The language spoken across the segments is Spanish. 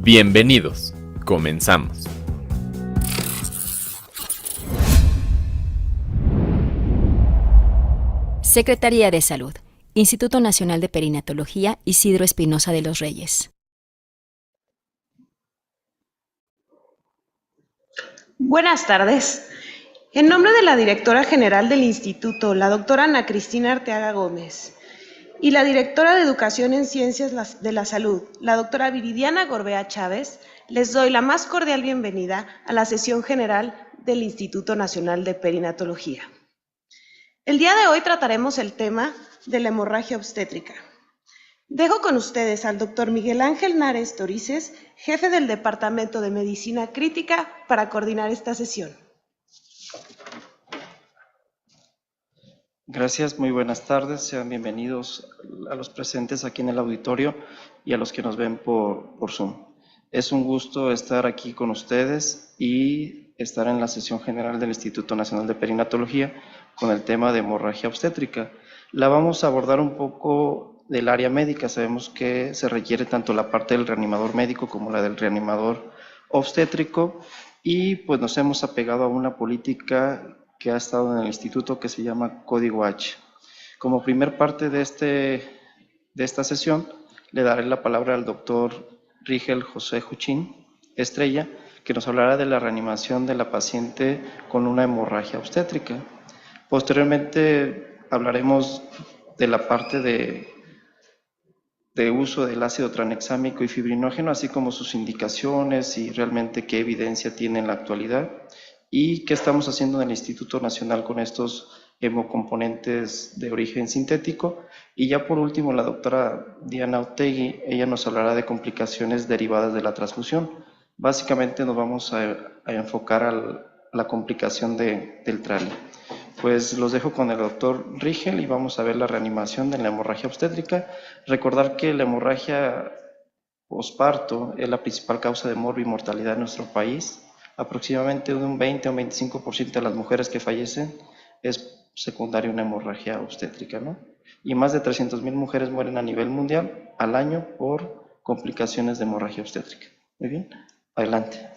Bienvenidos, comenzamos. Secretaría de Salud, Instituto Nacional de Perinatología Isidro Espinosa de los Reyes. Buenas tardes. En nombre de la directora general del instituto, la doctora Ana Cristina Arteaga Gómez, y la directora de Educación en Ciencias de la Salud, la doctora Viridiana Gorbea Chávez, les doy la más cordial bienvenida a la sesión general del Instituto Nacional de Perinatología. El día de hoy trataremos el tema de la hemorragia obstétrica. Dejo con ustedes al doctor Miguel Ángel Nares Torices, jefe del Departamento de Medicina Crítica, para coordinar esta sesión. Gracias, muy buenas tardes. Sean bienvenidos a los presentes aquí en el auditorio y a los que nos ven por Zoom. Es un gusto estar aquí con ustedes y estar en la sesión general del Instituto Nacional de Perinatología con el tema de hemorragia obstétrica. La vamos a abordar un poco del área médica. Sabemos que se requiere tanto la parte del reanimador médico como la del reanimador obstétrico y pues nos hemos apegado a una política que ha estado en el instituto que se llama Código H. Como primer parte de esta sesión, le daré la palabra al doctor Rigel José Juchín Estrella, que nos hablará de la reanimación de la paciente con una hemorragia obstétrica. Posteriormente hablaremos de la parte de uso del ácido tranexámico y fibrinógeno, así como sus indicaciones y realmente qué evidencia tiene en la actualidad y qué estamos haciendo en el Instituto Nacional con estos hemocomponentes de origen sintético. Y ya por último, la doctora Diana Otegui, ella nos hablará de complicaciones derivadas de la transfusión. Básicamente nos vamos a enfocar a la complicación del TRALI. Pues los dejo con el doctor Rigel y vamos a ver la reanimación de la hemorragia obstétrica. Recordar que la hemorragia posparto es la principal causa de morbo y mortalidad en nuestro país. Aproximadamente un 20 o 25% de las mujeres que fallecen es secundaria a una hemorragia obstétrica, ¿no? Y más de 300,000 mujeres mueren a nivel mundial al año por complicaciones de hemorragia obstétrica. Muy bien, adelante.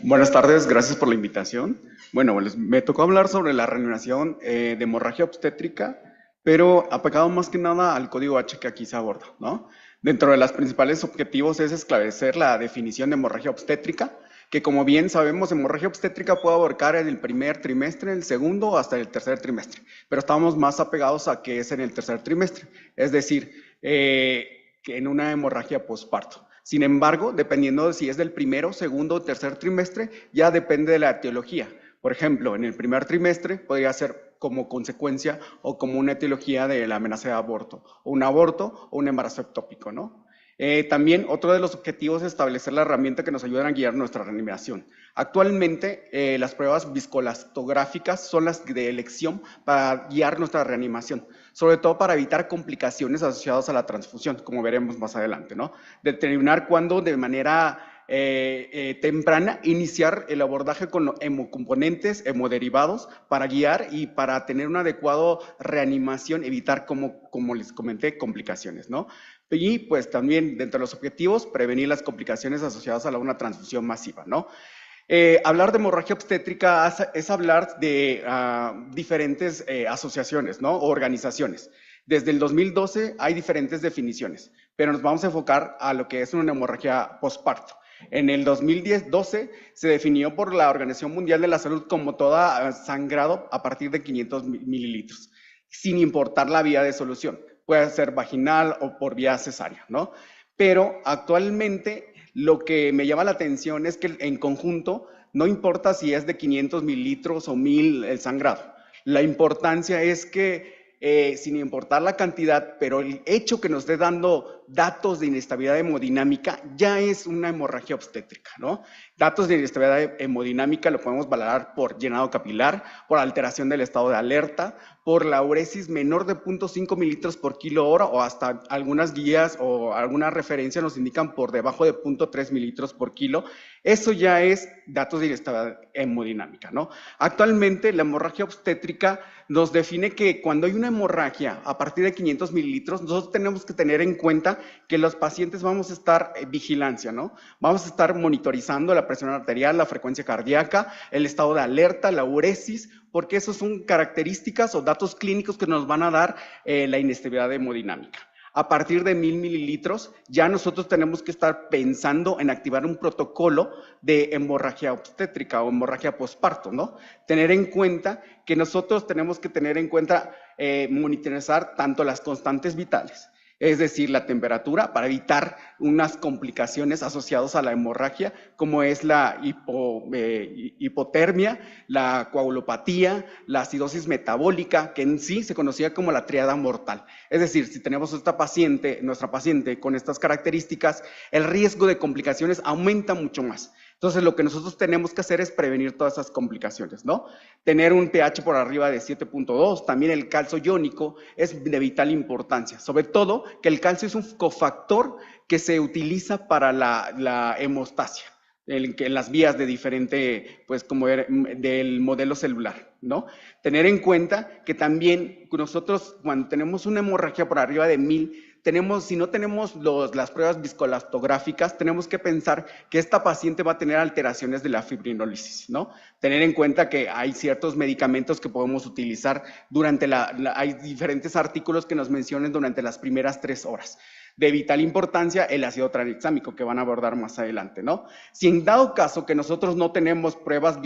Buenas tardes, gracias por la invitación. Bueno, me tocó hablar sobre la reanimación de hemorragia obstétrica, pero apegado más que nada al código H que aquí se aborda, ¿no? Dentro de los principales objetivos es esclarecer la definición de hemorragia obstétrica, que como bien sabemos, hemorragia obstétrica puede abarcar en el primer trimestre, en el segundo hasta el tercer trimestre, pero estamos más apegados a que es en el tercer trimestre, es decir, que en una hemorragia posparto. Sin embargo, dependiendo de si es del primero, segundo o tercer trimestre, ya depende de la etiología. Por ejemplo, en el primer trimestre podría ser como consecuencia o como una etiología de la amenaza de aborto, o un aborto o un embarazo ectópico, ¿no? También otro de los objetivos es establecer la herramienta que nos ayuda a guiar nuestra reanimación. Actualmente, las pruebas viscoelastográficas son las de elección para guiar nuestra reanimación, sobre todo para evitar complicaciones asociadas a la transfusión, como veremos más adelante, ¿no? Determinar cuándo de manera temprana iniciar el abordaje con hemocomponentes, hemoderivados, para guiar y para tener una adecuada reanimación, evitar, como les comenté, complicaciones, ¿no? Y pues también dentro de los objetivos, prevenir las complicaciones asociadas a una transfusión masiva, ¿no? Hablar de hemorragia obstétrica es hablar de diferentes asociaciones, ¿no? O organizaciones. Desde el 2012 hay diferentes definiciones, pero nos vamos a enfocar a lo que es una hemorragia posparto. En el 2012 se definió por la Organización Mundial de la Salud como toda sangrado a partir de 500 mililitros, sin importar la vía de solución. Puede ser vaginal o por vía cesárea, ¿no? Pero actualmente lo que me llama la atención es que en conjunto no importa si es de 500 mililitros o 1000 el sangrado. La importancia es que sin importar la cantidad, pero el hecho que nos esté dando datos de inestabilidad hemodinámica, ya es una hemorragia obstétrica, ¿no? Datos de inestabilidad hemodinámica lo podemos valorar por llenado capilar, por alteración del estado de alerta, por la uresis menor de 0.5 mililitros por kilo hora, o hasta algunas guías o algunas referencias nos indican por debajo de 0.3 mililitros por kilo. Eso ya es datos de inestabilidad hemodinámica, ¿no? Actualmente la hemorragia obstétrica nos define que cuando hay una hemorragia a partir de 500 mililitros, nosotros tenemos que tener en cuenta que los pacientes vamos a estar vigilancia, ¿no? Vamos a estar monitorizando la presión arterial, la frecuencia cardíaca, el estado de alerta, la uresis, porque esas son características o datos clínicos que nos van a dar la inestabilidad hemodinámica. A partir de 1000 mililitros, ya nosotros tenemos que estar pensando en activar un protocolo de hemorragia obstétrica o hemorragia posparto, ¿no? Tener en cuenta que nosotros tenemos que tener en cuenta monitorizar tanto las constantes vitales, es decir, la temperatura, para evitar unas complicaciones asociadas a la hemorragia, como es la hipotermia, la coagulopatía, la acidosis metabólica, que en sí se conocía como la tríada mortal. Es decir, si tenemos nuestra paciente con estas características, el riesgo de complicaciones aumenta mucho más. Entonces, lo que nosotros tenemos que hacer es prevenir todas esas complicaciones, ¿no? Tener un pH por arriba de 7.2, también el calcio iónico es de vital importancia, sobre todo que el calcio es un cofactor que se utiliza para la hemostasia, en las vías de diferente, pues como del modelo celular, ¿no? Tener en cuenta que también nosotros cuando tenemos una hemorragia por arriba de 1000, si no tenemos las pruebas viscoelastográficas, tenemos que pensar que esta paciente va a tener alteraciones de la fibrinólisis, ¿no? Tener en cuenta que hay ciertos medicamentos que podemos utilizar hay diferentes artículos que nos mencionan durante las primeras 3 horas. De vital importancia, el ácido tranexámico, que van a abordar más adelante, ¿no? Si en dado caso que nosotros no tenemos pruebas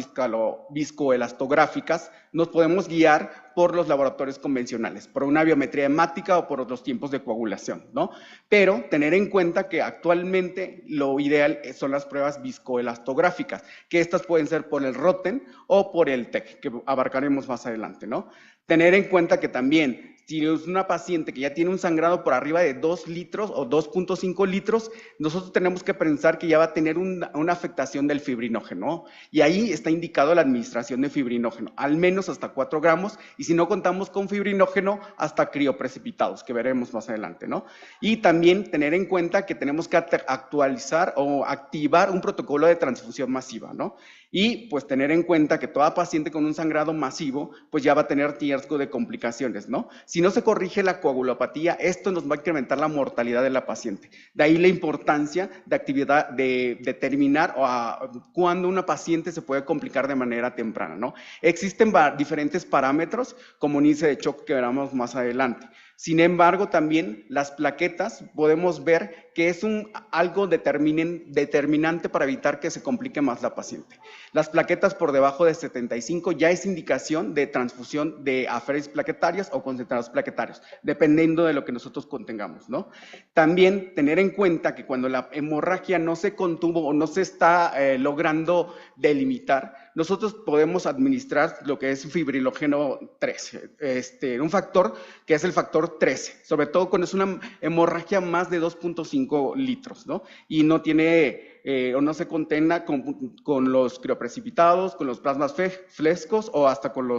viscoelastográficas, nos podemos guiar por los laboratorios convencionales, por una biometría hemática o por los tiempos de coagulación, ¿no? Pero tener en cuenta que actualmente lo ideal son las pruebas viscoelastográficas, que estas pueden ser por el Rotem o por el TEC, que abarcaremos más adelante, ¿no? Tener en cuenta que también, si es una paciente que ya tiene un sangrado por arriba de 2 litros o 2.5 litros, nosotros tenemos que pensar que ya va a tener una afectación del fibrinógeno, y ahí está indicado la administración de fibrinógeno, al menos hasta 4 gramos, y si no contamos con fibrinógeno, hasta crioprecipitados, que veremos más adelante, ¿no? Y también tener en cuenta que tenemos que actualizar o activar un protocolo de transfusión masiva, ¿no? Y pues tener en cuenta que toda paciente con un sangrado masivo, pues ya va a tener riesgo de complicaciones, ¿no? Si no se corrige la coagulopatía, esto nos va a incrementar la mortalidad de la paciente. De ahí la importancia de determinar cuándo una paciente se puede complicar de manera temprana, ¿no? Existen diferentes parámetros, como un índice de shock que veremos más adelante. Sin embargo, también las plaquetas podemos ver que es algo determinante para evitar que se complique más la paciente. Las plaquetas por debajo de 75 ya es indicación de transfusión de aféresis plaquetarias o concentrados plaquetarios, dependiendo de lo que nosotros contengamos, ¿no? También tener en cuenta que cuando la hemorragia no se contuvo o no se está logrando delimitar, nosotros podemos administrar lo que es fibrinógeno 13, un factor que es el factor 13, sobre todo cuando es una hemorragia más de 2.5 litros, ¿no? Y no tiene o no se contena con los crioprecipitados, con los plasmas frescos o hasta con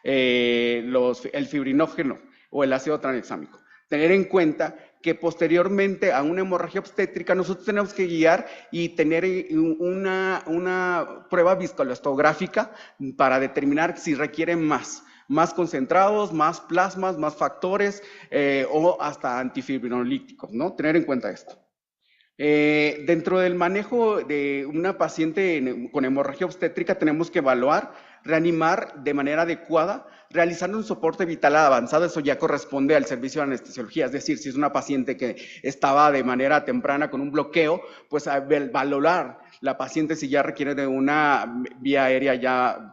el fibrinógeno o el ácido tranexámico. Tener en cuenta que posteriormente a una hemorragia obstétrica nosotros tenemos que guiar y tener una prueba viscoelastográfica para determinar si requieren más concentrados, más plasmas, más factores o hasta antifibrinolíticos, ¿no? Tener en cuenta esto. Dentro del manejo de una paciente con hemorragia obstétrica tenemos que evaluar, reanimar de manera adecuada, realizando un soporte vital avanzado. Eso ya corresponde al servicio de anestesiología, es decir, si es una paciente que estaba de manera temprana con un bloqueo, pues valorar la paciente si ya requiere de una vía aérea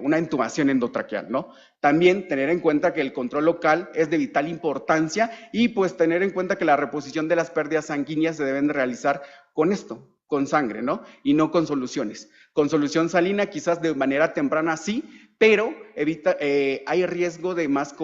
una intubación endotraqueal, ¿no? También tener en cuenta que el control local es de vital importancia y pues tener en cuenta que la reposición de las pérdidas sanguíneas se deben de realizar con sangre, ¿no? Y no con soluciones. Con solución salina quizás de manera temprana sí, pero hay riesgo de más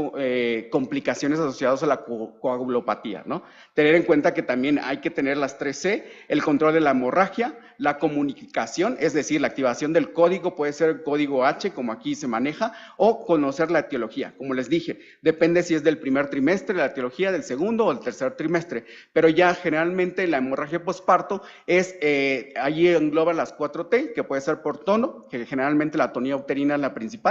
complicaciones asociadas a la coagulopatía, ¿no? Tener en cuenta que también hay que tener las 3C, el control de la hemorragia, la comunicación, es decir, la activación del código, puede ser el código H, como aquí se maneja, o conocer la etiología. Como les dije, depende si es del primer trimestre, la etiología del segundo o del tercer trimestre, pero ya generalmente la hemorragia posparto allí engloba las 4T, que puede ser por tono, que generalmente la tonía uterina es la principal,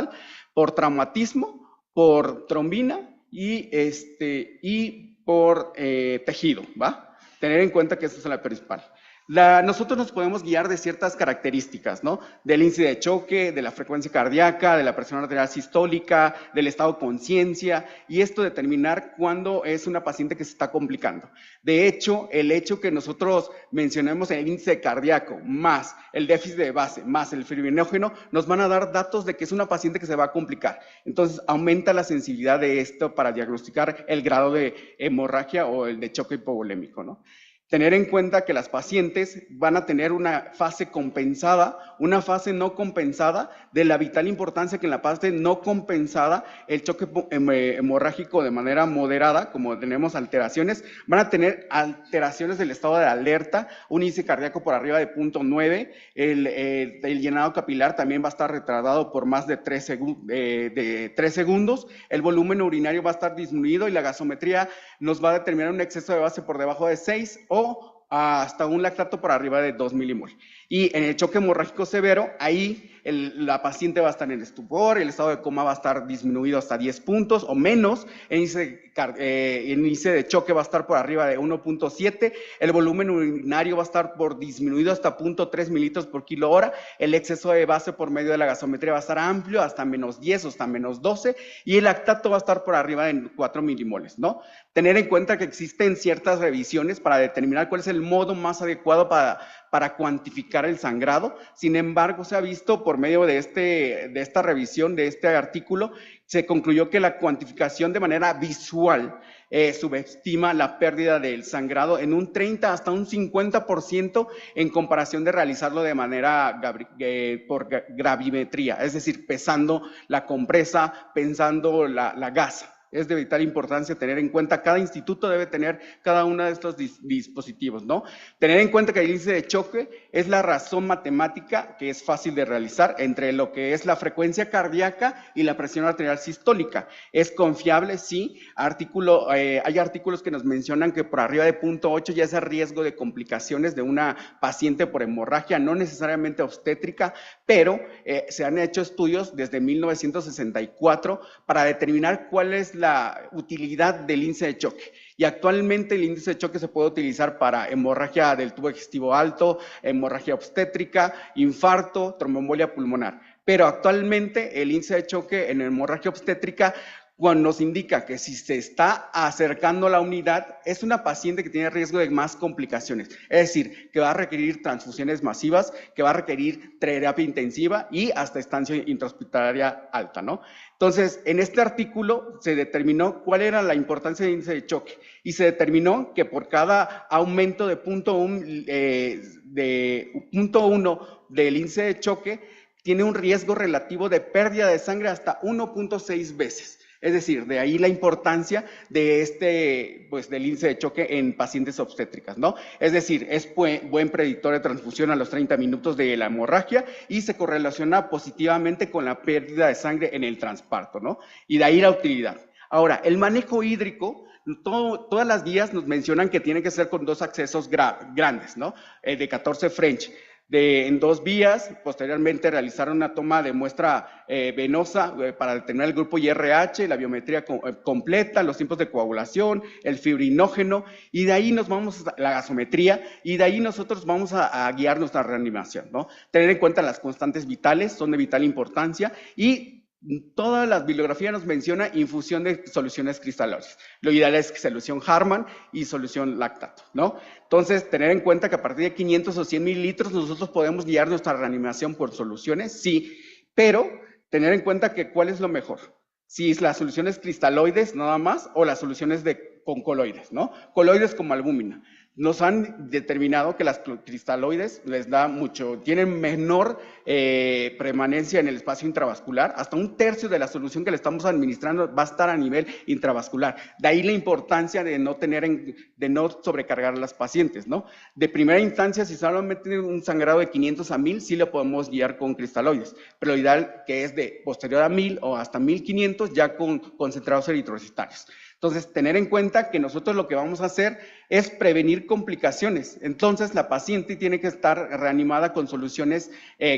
por traumatismo, por trombina y por tejido, ¿va? Tener en cuenta que esa es la principal. Nosotros nos podemos guiar de ciertas características, ¿no? Del índice de choque, de la frecuencia cardíaca, de la presión arterial sistólica, del estado de conciencia, y esto determinar cuándo es una paciente que se está complicando. De hecho, el hecho que nosotros mencionemos el índice cardíaco, más el déficit de base, más el fibrinógeno, nos van a dar datos de que es una paciente que se va a complicar. Entonces, aumenta la sensibilidad de esto para diagnosticar el grado de hemorragia o el de choque hipovolémico, ¿no? Tener en cuenta que las pacientes van a tener una fase compensada, una fase no compensada, de la vital importancia que en la fase no compensada, el choque hemorrágico de manera moderada, como tenemos alteraciones, van a tener alteraciones del estado de alerta, un índice cardíaco por arriba de 0.9, el llenado capilar también va a estar retardado por más de 3 segundos, el volumen urinario va a estar disminuido y la gasometría nos va a determinar un exceso de base por debajo de 6 o hasta un lactato por arriba de 2 milimol. Y en el choque hemorrágico severo, ahí la paciente va a estar en estupor, el estado de coma va a estar disminuido hasta 10 puntos o menos, el índice de choque va a estar por arriba de 1.7, el volumen urinario va a estar disminuido hasta 0.3 mililitros por kilo hora, el exceso de base por medio de la gasometría va a estar amplio, hasta menos 10 o hasta menos 12, y el lactato va a estar por arriba de 4 milimoles, ¿no? Tener en cuenta que existen ciertas revisiones para determinar cuál es el modo más adecuado para cuantificar el sangrado. Sin embargo, se ha visto por medio de esta revisión, de este artículo, se concluyó que la cuantificación de manera visual subestima la pérdida del sangrado en un 30 hasta un 50% en comparación de realizarlo de manera por gravimetría, es decir, pesando la compresa, pensando la gasa. Es de vital importancia tener en cuenta, cada instituto debe tener cada uno de estos dispositivos, ¿no? Tener en cuenta que el índice de choque es la razón matemática que es fácil de realizar entre lo que es la frecuencia cardíaca y la presión arterial sistólica. ¿Es confiable? Sí. Hay artículos que nos mencionan que por arriba de 0.8 ya es el riesgo de complicaciones de una paciente por hemorragia, no necesariamente obstétrica, pero se han hecho estudios desde 1964 para determinar cuál es la utilidad del índice de choque. Y actualmente el índice de choque se puede utilizar para hemorragia del tubo digestivo alto, hemorragia obstétrica, infarto, tromboembolia pulmonar. Pero actualmente el índice de choque en hemorragia obstétrica nos indica que si se está acercando la unidad, es una paciente que tiene riesgo de más complicaciones. Es decir, que va a requerir transfusiones masivas, que va a requerir terapia intensiva y hasta estancia intrahospitalaria alta, ¿no? Entonces, en este artículo se determinó cuál era la importancia del índice de choque y se determinó que por cada aumento de 0.1 del índice de choque, tiene un riesgo relativo de pérdida de sangre hasta 1.6 veces. Es decir, de ahí la importancia de del índice de choque en pacientes obstétricas, ¿no? Es decir, es buen predictor de transfusión a los 30 minutos de la hemorragia y se correlaciona positivamente con la pérdida de sangre en el transparto, ¿no? Y de ahí la utilidad. Ahora, el manejo hídrico, todas las guías nos mencionan que tiene que ser con 2 accesos grandes, ¿no? De 14 French. En 2 vías, posteriormente realizaron una toma de muestra venosa para determinar el grupo IRH, la biometría completa, los tiempos de coagulación, el fibrinógeno, y de ahí nos vamos a la gasometría, y de ahí nosotros vamos a guiar nuestra reanimación, ¿no? Tener en cuenta las constantes vitales, son de vital importancia, y toda la bibliografía nos menciona infusión de soluciones cristaloides. Lo ideal es solución Harman y solución lactato, ¿no? Entonces, tener en cuenta que a partir de 500 o 100 mililitros nosotros podemos guiar nuestra reanimación por soluciones, sí, pero tener en cuenta que cuál es lo mejor. Si es las soluciones cristaloides nada más o las soluciones con coloides, ¿no? Coloides como albúmina. nos han determinado que las cristaloides tienen menor permanencia en el espacio intravascular, hasta 1/3 de la solución que le estamos administrando va a estar a nivel intravascular. De ahí la importancia de no sobrecargar a las pacientes, ¿no? De primera instancia, si solamente tienen un sangrado de 500 a 1000, sí lo podemos guiar con cristaloides, pero lo ideal que es de posterior a 1000 o hasta 1500 ya con concentrados eritrocitarios. Entonces, tener en cuenta que nosotros lo que vamos a hacer es prevenir complicaciones. Entonces, la paciente tiene que estar reanimada con soluciones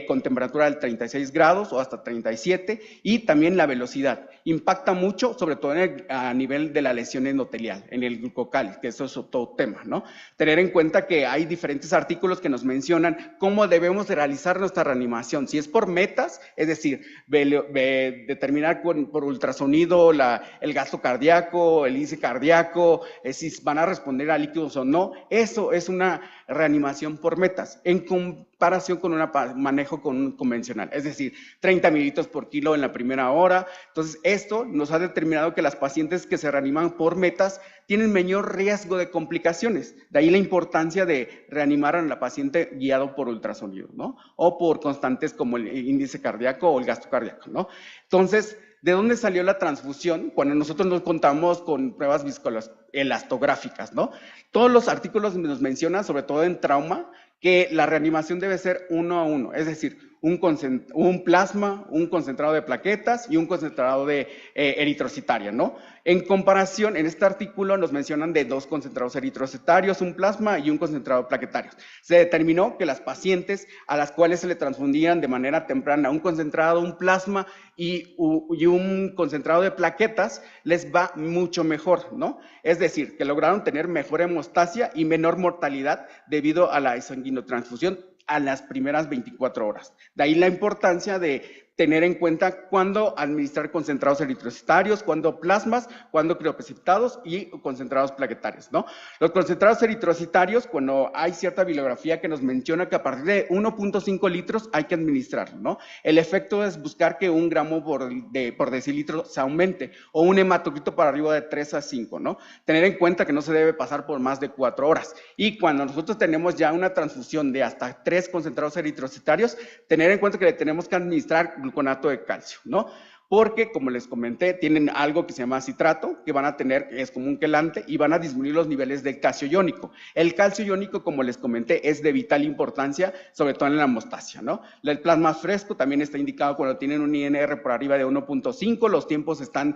con temperatura del 36 grados o hasta 37, y también la velocidad. Impacta mucho, sobre todo a nivel de la lesión endotelial, en el glucocálice, que eso es todo tema, ¿no? Tener en cuenta que hay diferentes artículos que nos mencionan cómo debemos de realizar nuestra reanimación. Si es por metas, es decir, determinar por ultrasonido el gasto cardíaco, el índice cardíaco, si van a responder a líquidos o no, eso es una reanimación por metas, en comparación con un manejo convencional, es decir, 30 mililitros por kilo en la primera hora. Entonces, esto nos ha determinado que las pacientes que se reaniman por metas tienen menor riesgo de complicaciones. De ahí la importancia de reanimar a la paciente guiado por ultrasonido, ¿no? O por constantes como el índice cardíaco o el gasto cardíaco, ¿no? Entonces, ¿de dónde salió la transfusión? Cuando nosotros nos contamos con pruebas viscoelastográficas, ¿no? Todos los artículos nos mencionan, sobre todo en trauma, que la reanimación debe ser 1 a 1, es decir, un plasma, un concentrado de plaquetas y un concentrado de eritrocitaria, ¿no? En comparación, en este artículo nos mencionan de 2 concentrados eritrocitarios, un plasma y un concentrado plaquetario. Se determinó que las pacientes a las cuales se le transfundían de manera temprana un concentrado, un plasma y un concentrado de plaquetas, les va mucho mejor, ¿no? Es decir, que lograron tener mejor hemostasia y menor mortalidad debido a la sanguinotransfusión a las primeras 24 horas. De ahí la importancia de tener en cuenta cuándo administrar concentrados eritrocitarios, cuándo plasmas, cuándo crioprecipitados y concentrados plaquetarios, ¿no? Los concentrados eritrocitarios, cuando hay cierta bibliografía que nos menciona que a partir de 1.5 litros hay que administrarlo, ¿no? El efecto es buscar que 1 gramo por decilitro se aumente, o un hematocrito para arriba de 3 a 5, ¿no? Tener en cuenta que no se debe pasar por más de 4 horas. Y cuando nosotros tenemos ya una transfusión de hasta 3 concentrados eritrocitarios, tener en cuenta que le tenemos que administrar gluconato de calcio, ¿no? Porque, como les comenté, tienen algo que se llama citrato, que van a tener, es como un quelante, y van a disminuir los niveles del calcio iónico. El calcio iónico, como les comenté, es de vital importancia, sobre todo en la hemostasia, ¿no? El plasma fresco también está indicado cuando tienen un INR por arriba de 1.5, los tiempos están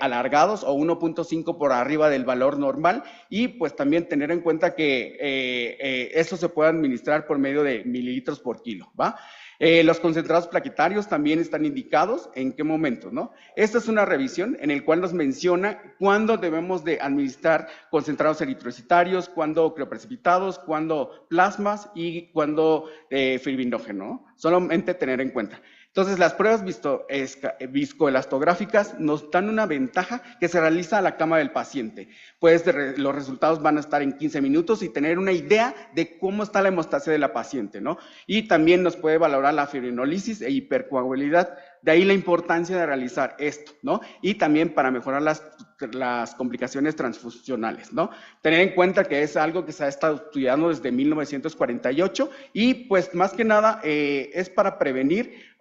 alargados, o 1.5 por arriba del valor normal, y pues también tener en cuenta que eso se puede administrar por medio de mililitros por kilo, ¿va? Los concentrados plaquetarios también están indicados en qué momento, ¿no? Esta es una revisión en el cual nos menciona cuándo debemos de administrar concentrados eritrocitarios, cuándo crioprecipitados, cuándo plasmas y cuándo fibrinógeno, ¿no? Solamente tener en cuenta. Entonces, las pruebas viscoelastográficas nos dan una ventaja que se realiza a la cama del paciente. Pues los resultados van a estar en 15 minutos y tener una idea de cómo está la hemostasia de la paciente, ¿no? Y también nos puede valorar la fibrinólisis e hipercoagulabilidad. De ahí la importancia de realizar esto, ¿no? Y también para mejorar las complicaciones transfusionales, ¿no? Tener en cuenta que es algo que se ha estado estudiando desde 1948 y pues más que nada es para prevenir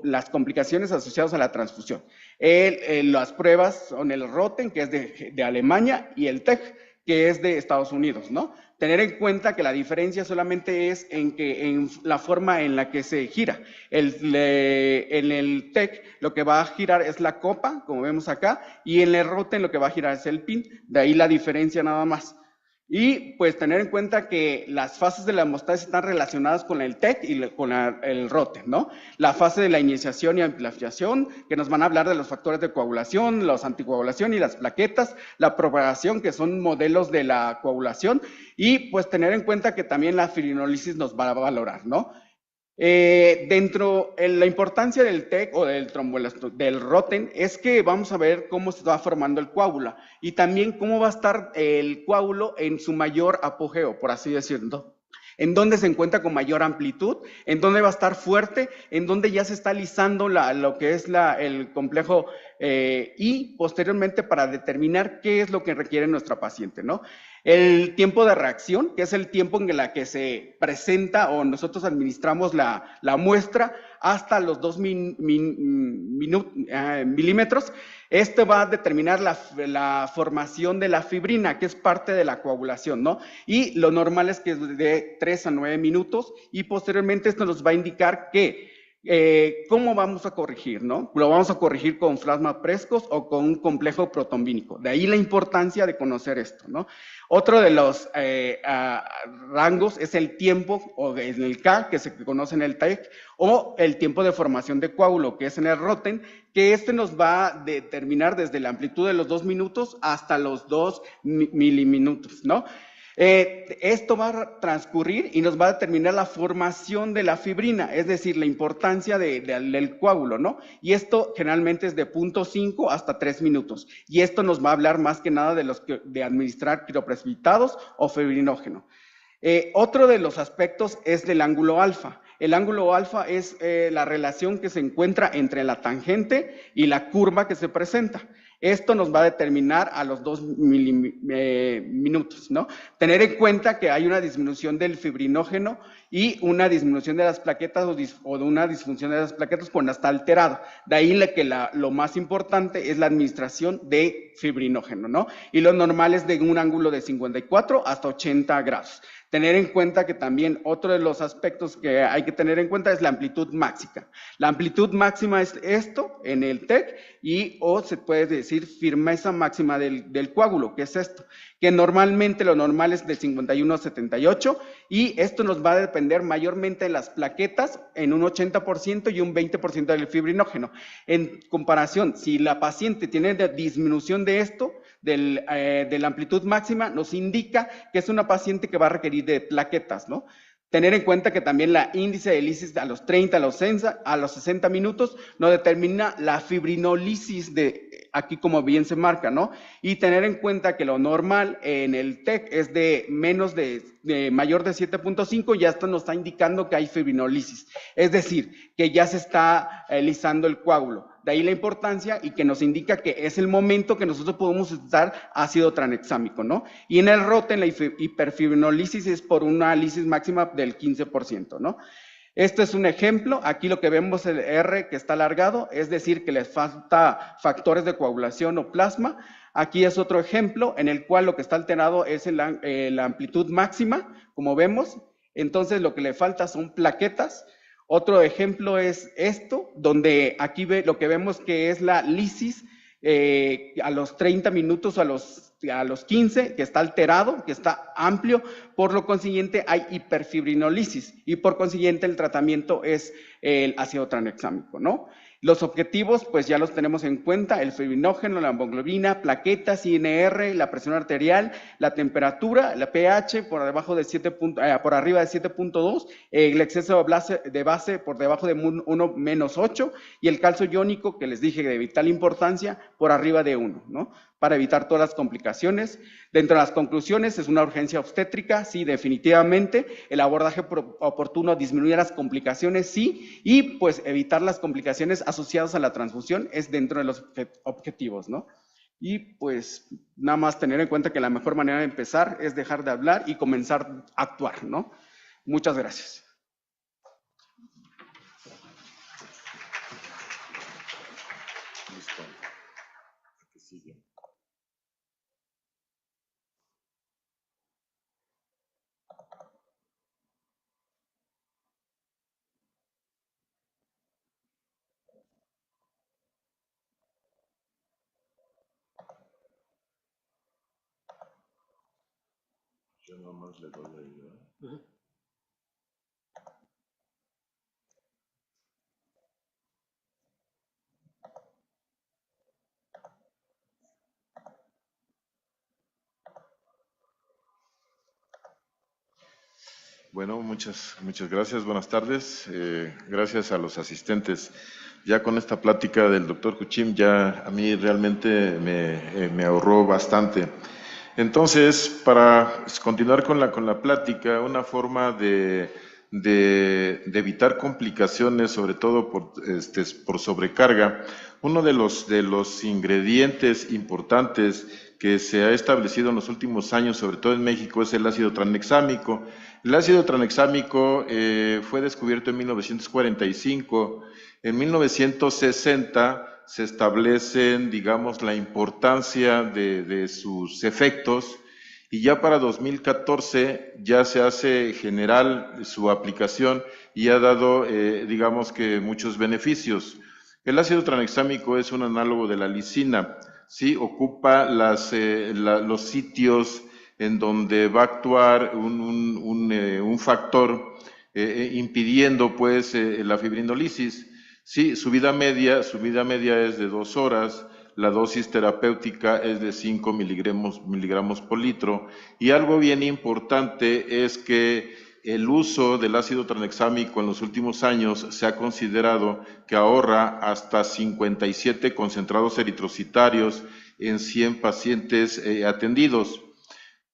las complicaciones asociadas a la transfusión. Las pruebas son el Roten, que es de Alemania, y el TEC, que es de Estados Unidos, ¿no? Tener en cuenta que la diferencia solamente es en la forma en la que se gira. En el TEC lo que va a girar es la copa, como vemos acá, y en el Roten lo que va a girar es el pin, de ahí la diferencia nada más. Y pues tener en cuenta que las fases de la hemostasia están relacionadas con el TEC y con el Roten, ¿no? La fase de la iniciación y ampliación, que nos van a hablar de los factores de coagulación, los anticoagulación y las plaquetas, la propagación, que son modelos de la coagulación, y pues tener en cuenta que también la fibrinólisis nos va a valorar, ¿no? La importancia del TEC o del Roten es que vamos a ver cómo se va formando el coágulo y también cómo va a estar el coágulo en su mayor apogeo, por así decirlo. En dónde se encuentra con mayor amplitud, en dónde va a estar fuerte, en dónde ya se está alisando lo que es el complejo y posteriormente para determinar qué es lo que requiere nuestra paciente, ¿no? El tiempo de reacción, que es el tiempo en el que se presenta o nosotros administramos la muestra hasta los 2 milímetros. Esto va a determinar la formación de la fibrina, que es parte de la coagulación, ¿no? Y lo normal es que es de 3 a 9 minutos y posteriormente esto nos va a indicar que ¿cómo vamos a corregir, no? Lo vamos a corregir con plasma Prescos o con un complejo protombínico. De ahí la importancia de conocer esto, ¿no? Otro de los rangos es el tiempo, o en el K, que se conoce en el TEC, o el tiempo de formación de coágulo, que es en el Rotten, que este nos va a determinar desde la amplitud de los 2 minutos hasta los 2 miliminutos, ¿no? Esto va a transcurrir y nos va a determinar la formación de la fibrina, es decir, la importancia del coágulo, ¿no? Y esto generalmente es de 0.5 hasta 3 minutos. Y esto nos va a hablar más que nada de administrar quiroprecipitados o fibrinógeno. Otro de los aspectos es del ángulo alfa. El ángulo alfa es la relación que se encuentra entre la tangente y la curva que se presenta. Esto nos va a determinar a los 2 minutos, ¿no? Tener en cuenta que hay una disminución del fibrinógeno y una disminución de las plaquetas o de una disfunción de las plaquetas cuando está alterado. De ahí lo más importante es la administración de fibrinógeno, ¿no? Y lo normal es de un ángulo de 54 hasta 80 grados. Tener en cuenta que también otro de los aspectos que hay que tener en cuenta es la amplitud máxima. La amplitud máxima es esto en el TEC o se puede decir firmeza máxima del coágulo, que es esto, que normalmente lo normal es de 51 a 78 y esto nos va a depender mayormente de las plaquetas en un 80% y un 20% del fibrinógeno. En comparación, si la paciente tiene disminución de esto, de la amplitud máxima, nos indica que es una paciente que va a requerir de plaquetas, ¿no? Tener en cuenta que también la índice de lisis a los 30, a los 60 minutos nos determina la fibrinolisis aquí como bien se marca, ¿no? Y tener en cuenta que lo normal en el TEC es de mayor de 7.5, ya esto nos está indicando que hay fibrinolisis, es decir, que ya se está lisando el coágulo. De ahí la importancia y que nos indica que es el momento que nosotros podemos usar ácido tranexámico, ¿no? Y en el Rotten la hiperfibrinolisis es por una lisis máxima del 15%, ¿no? Este es un ejemplo, aquí lo que vemos el R que está alargado, es decir, que les falta factores de coagulación o plasma. Aquí es otro ejemplo en el cual lo que está alterado es la amplitud máxima, como vemos. Entonces lo que le falta son plaquetas. Otro ejemplo es esto, donde aquí lo que vemos que es la lisis a los 30 minutos, a los 15, que está alterado, que está amplio, por lo consiguiente hay hiperfibrinolisis y por consiguiente el tratamiento es el ácido tranexámico, ¿no? Los objetivos, pues ya los tenemos en cuenta, el fibrinógeno, la hemoglobina, plaquetas, INR, la presión arterial, la temperatura, la pH por arriba de 7.2, el exceso de base por debajo de 1 menos 8 y el calcio iónico, que les dije de vital importancia, por arriba de 1, ¿no? Para evitar todas las complicaciones. Dentro de las conclusiones, es una urgencia obstétrica, sí, definitivamente. El abordaje oportuno disminuye las complicaciones, sí, y pues evitar las complicaciones asociadas a la transfusión es dentro de los objetivos, ¿no? Y pues nada más tener en cuenta que la mejor manera de empezar es dejar de hablar y comenzar a actuar, ¿no? Muchas gracias. Listo. ¿Qué sigue? Yo nomás le doy ahí, ¿verdad? Bueno, muchas gracias, buenas tardes. Gracias a los asistentes. Ya con esta plática del doctor Kuchim, ya a mí realmente me ahorró bastante. Entonces, para continuar con la plática, una forma de de evitar complicaciones, sobre todo por sobrecarga, uno de los ingredientes importantes que se ha establecido en los últimos años, sobre todo en México, es el ácido tranexámico. El ácido tranexámico fue descubierto en 1945. En 1960 se establecen, digamos, la importancia de sus efectos, y ya para 2014 ya se hace general su aplicación y ha dado, digamos que, muchos beneficios. El ácido tranexámico es un análogo de la lisina, ¿sí? Ocupa los sitios en donde va a actuar un factor impidiendo pues la fibrinolisis. Sí, su vida media es de 2 horas. La dosis terapéutica es de 5 miligramos por litro, y algo bien importante es que el uso del ácido tranexámico en los últimos años se ha considerado que ahorra hasta 57 concentrados eritrocitarios en 100 pacientes atendidos.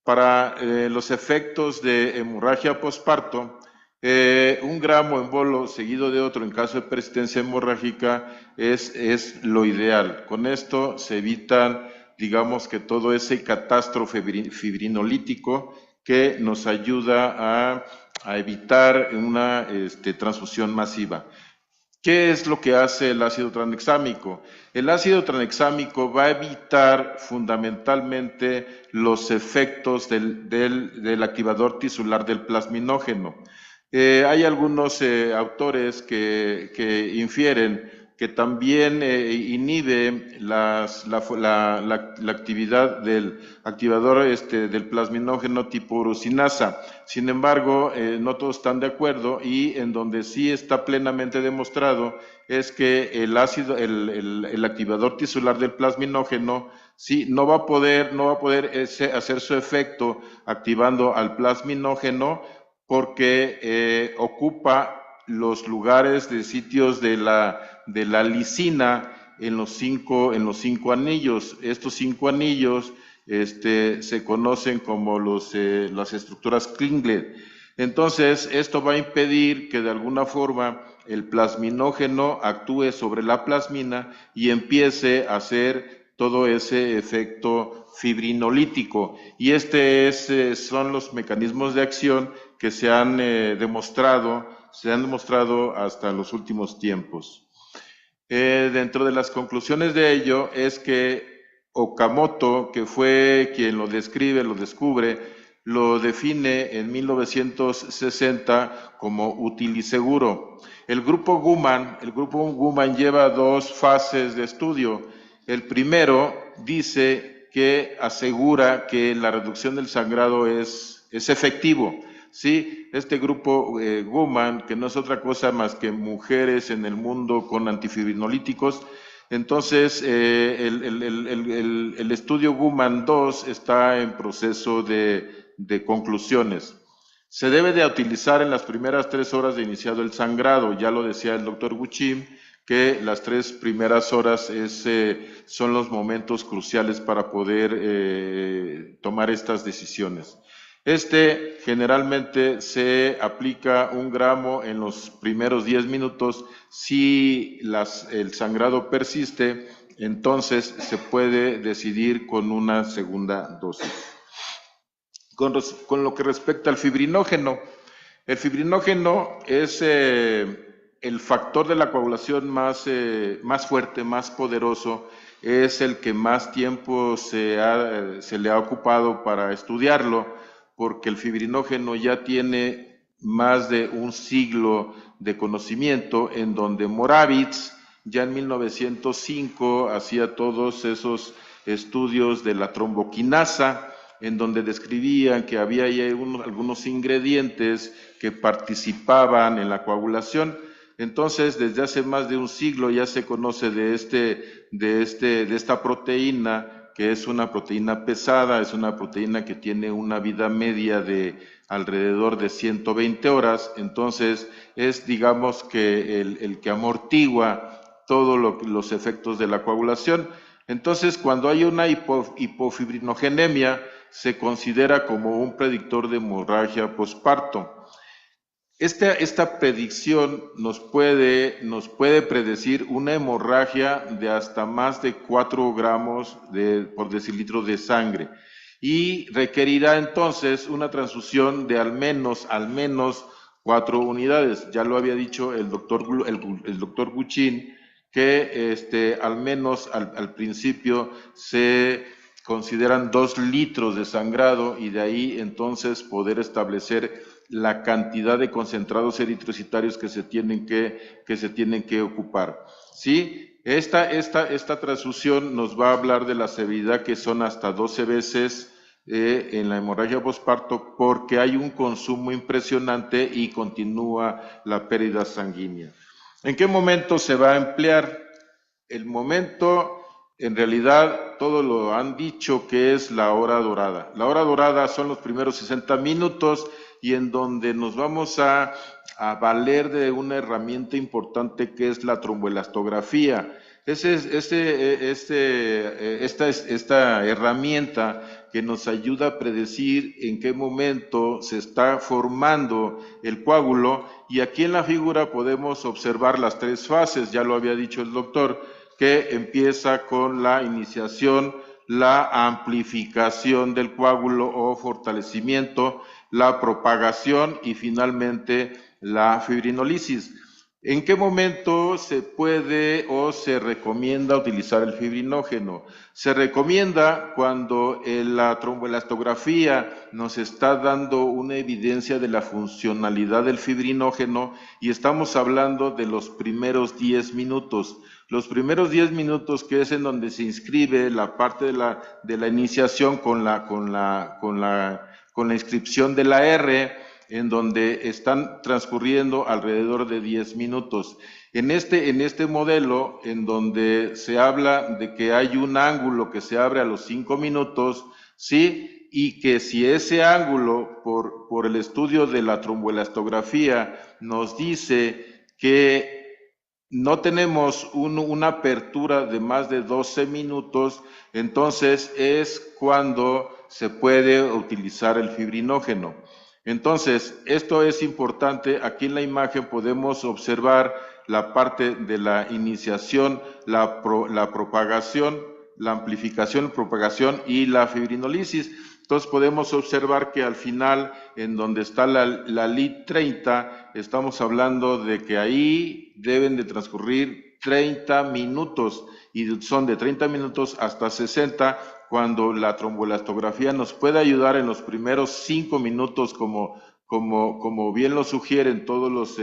Para los efectos de hemorragia posparto, 1 gramo en bolo seguido de otro en caso de persistencia hemorrágica es lo ideal. Con esto se evitan, digamos que, todo ese catástrofe fibrinolítico que nos ayuda a evitar una transfusión masiva. ¿Qué es lo que hace el ácido tranexámico? El ácido tranexámico va a evitar fundamentalmente los efectos del activador tisular del plasminógeno. Hay algunos autores que infieren que también inhibe la actividad del activador del plasminógeno tipo urosinasa. Sin embargo, no todos están de acuerdo, y en donde sí está plenamente demostrado es que el activador tisular del plasminógeno sí no va a poder hacer su efecto activando al plasminógeno, porque ocupa los lugares de sitios de la lisina en los cinco anillos. Estos 5 anillos se conocen como las estructuras Klingler. Entonces, esto va a impedir que de alguna forma el plasminógeno actúe sobre la plasmina y empiece a hacer todo ese efecto fibrinolítico. Y son los mecanismos de acción que se han demostrado hasta los últimos tiempos. Dentro de las conclusiones de ello es que Okamoto, que fue quien lo descubre, lo define en 1960 como utiliseguro. El grupo Guman lleva 2 fases de estudio. El primero dice que asegura que la reducción del sangrado es efectivo. Sí, este grupo Guman, que no es otra cosa más que mujeres en el mundo con antifibrinolíticos. Entonces, el estudio Guman 2 está en proceso de conclusiones. Se debe de utilizar en las primeras 3 horas de iniciado el sangrado. Ya lo decía el doctor Guchim, que las 3 primeras horas son los momentos cruciales para poder tomar estas decisiones. Generalmente se aplica 1 gramo en los primeros 10 minutos. Si el sangrado persiste, entonces se puede decidir con una segunda dosis. Con lo que respecta al fibrinógeno, el fibrinógeno es el factor de la coagulación más fuerte, más poderoso. Es el que más tiempo se le ha ocupado para estudiarlo, porque el fibrinógeno ya tiene más de 1 siglo de conocimiento, en donde Moravitz ya en 1905 hacía todos esos estudios de la tromboquinasa, en donde describían que había ya algunos ingredientes que participaban en la coagulación. Entonces, desde hace más de 1 siglo ya se conoce de esta proteína, que es una proteína pesada, es una proteína que tiene una vida media de alrededor de 120 horas. Entonces, es, digamos, que el que amortigua todos los efectos de la coagulación. Entonces, cuando hay una hipofibrinogénemia, se considera como un predictor de hemorragia posparto. Esta predicción nos puede predecir una hemorragia de hasta más de 4 gramos por decilitro de sangre y requerirá entonces una transfusión de al menos 4 unidades. Ya lo había dicho el doctor Guchin, que al menos al principio se consideran 2 litros de sangrado y de ahí entonces poder establecer la cantidad de concentrados eritrocitarios que se tienen que ocupar. ¿Sí? Esta transfusión nos va a hablar de la severidad, que son hasta 12 veces en la hemorragia posparto, porque hay un consumo impresionante y continúa la pérdida sanguínea. ¿En qué momento se va a emplear? El momento, en realidad, todos lo han dicho que es la hora dorada. La hora dorada son los primeros 60 minutos y en donde nos vamos a valer de una herramienta importante que es la tromboelastografía. Esta herramienta que nos ayuda a predecir en qué momento se está formando el coágulo, y aquí en la figura podemos observar las 3 fases, ya lo había dicho el doctor, que empieza con la iniciación, la amplificación del coágulo o fortalecimiento, la propagación y finalmente la fibrinólisis. ¿En qué momento se puede o se recomienda utilizar el fibrinógeno? Se recomienda cuando la tromboelastografía nos está dando una evidencia de la funcionalidad del fibrinógeno y estamos hablando de los primeros 10 minutos. Los primeros 10 minutos, que es en donde se inscribe la parte de la iniciación con la inscripción de la R, en donde están transcurriendo alrededor de 10 minutos. En este modelo, en donde se habla de que hay un ángulo que se abre a los 5 minutos, ¿sí? Y que si ese ángulo, por el estudio de la tromboelastografía, nos dice que no tenemos una apertura de más de 12 minutos, entonces es cuando se puede utilizar el fibrinógeno. Entonces, esto es importante. Aquí en la imagen podemos observar la parte de la iniciación, la propagación, la amplificación, propagación y la fibrinólisis. Entonces podemos observar que al final, en donde está la lead 30, estamos hablando de que ahí deben de transcurrir 30 minutos y son de 30 minutos hasta 60, cuando la tromboelastografía nos puede ayudar en los primeros 5 minutos, como bien lo sugieren todos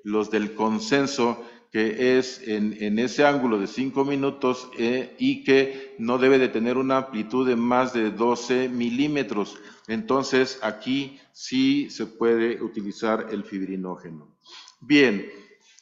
los del consenso, que es en ese ángulo de 5 minutos y que no debe de tener una amplitud de más de 12 milímetros. Entonces, aquí sí se puede utilizar el fibrinógeno. Bien,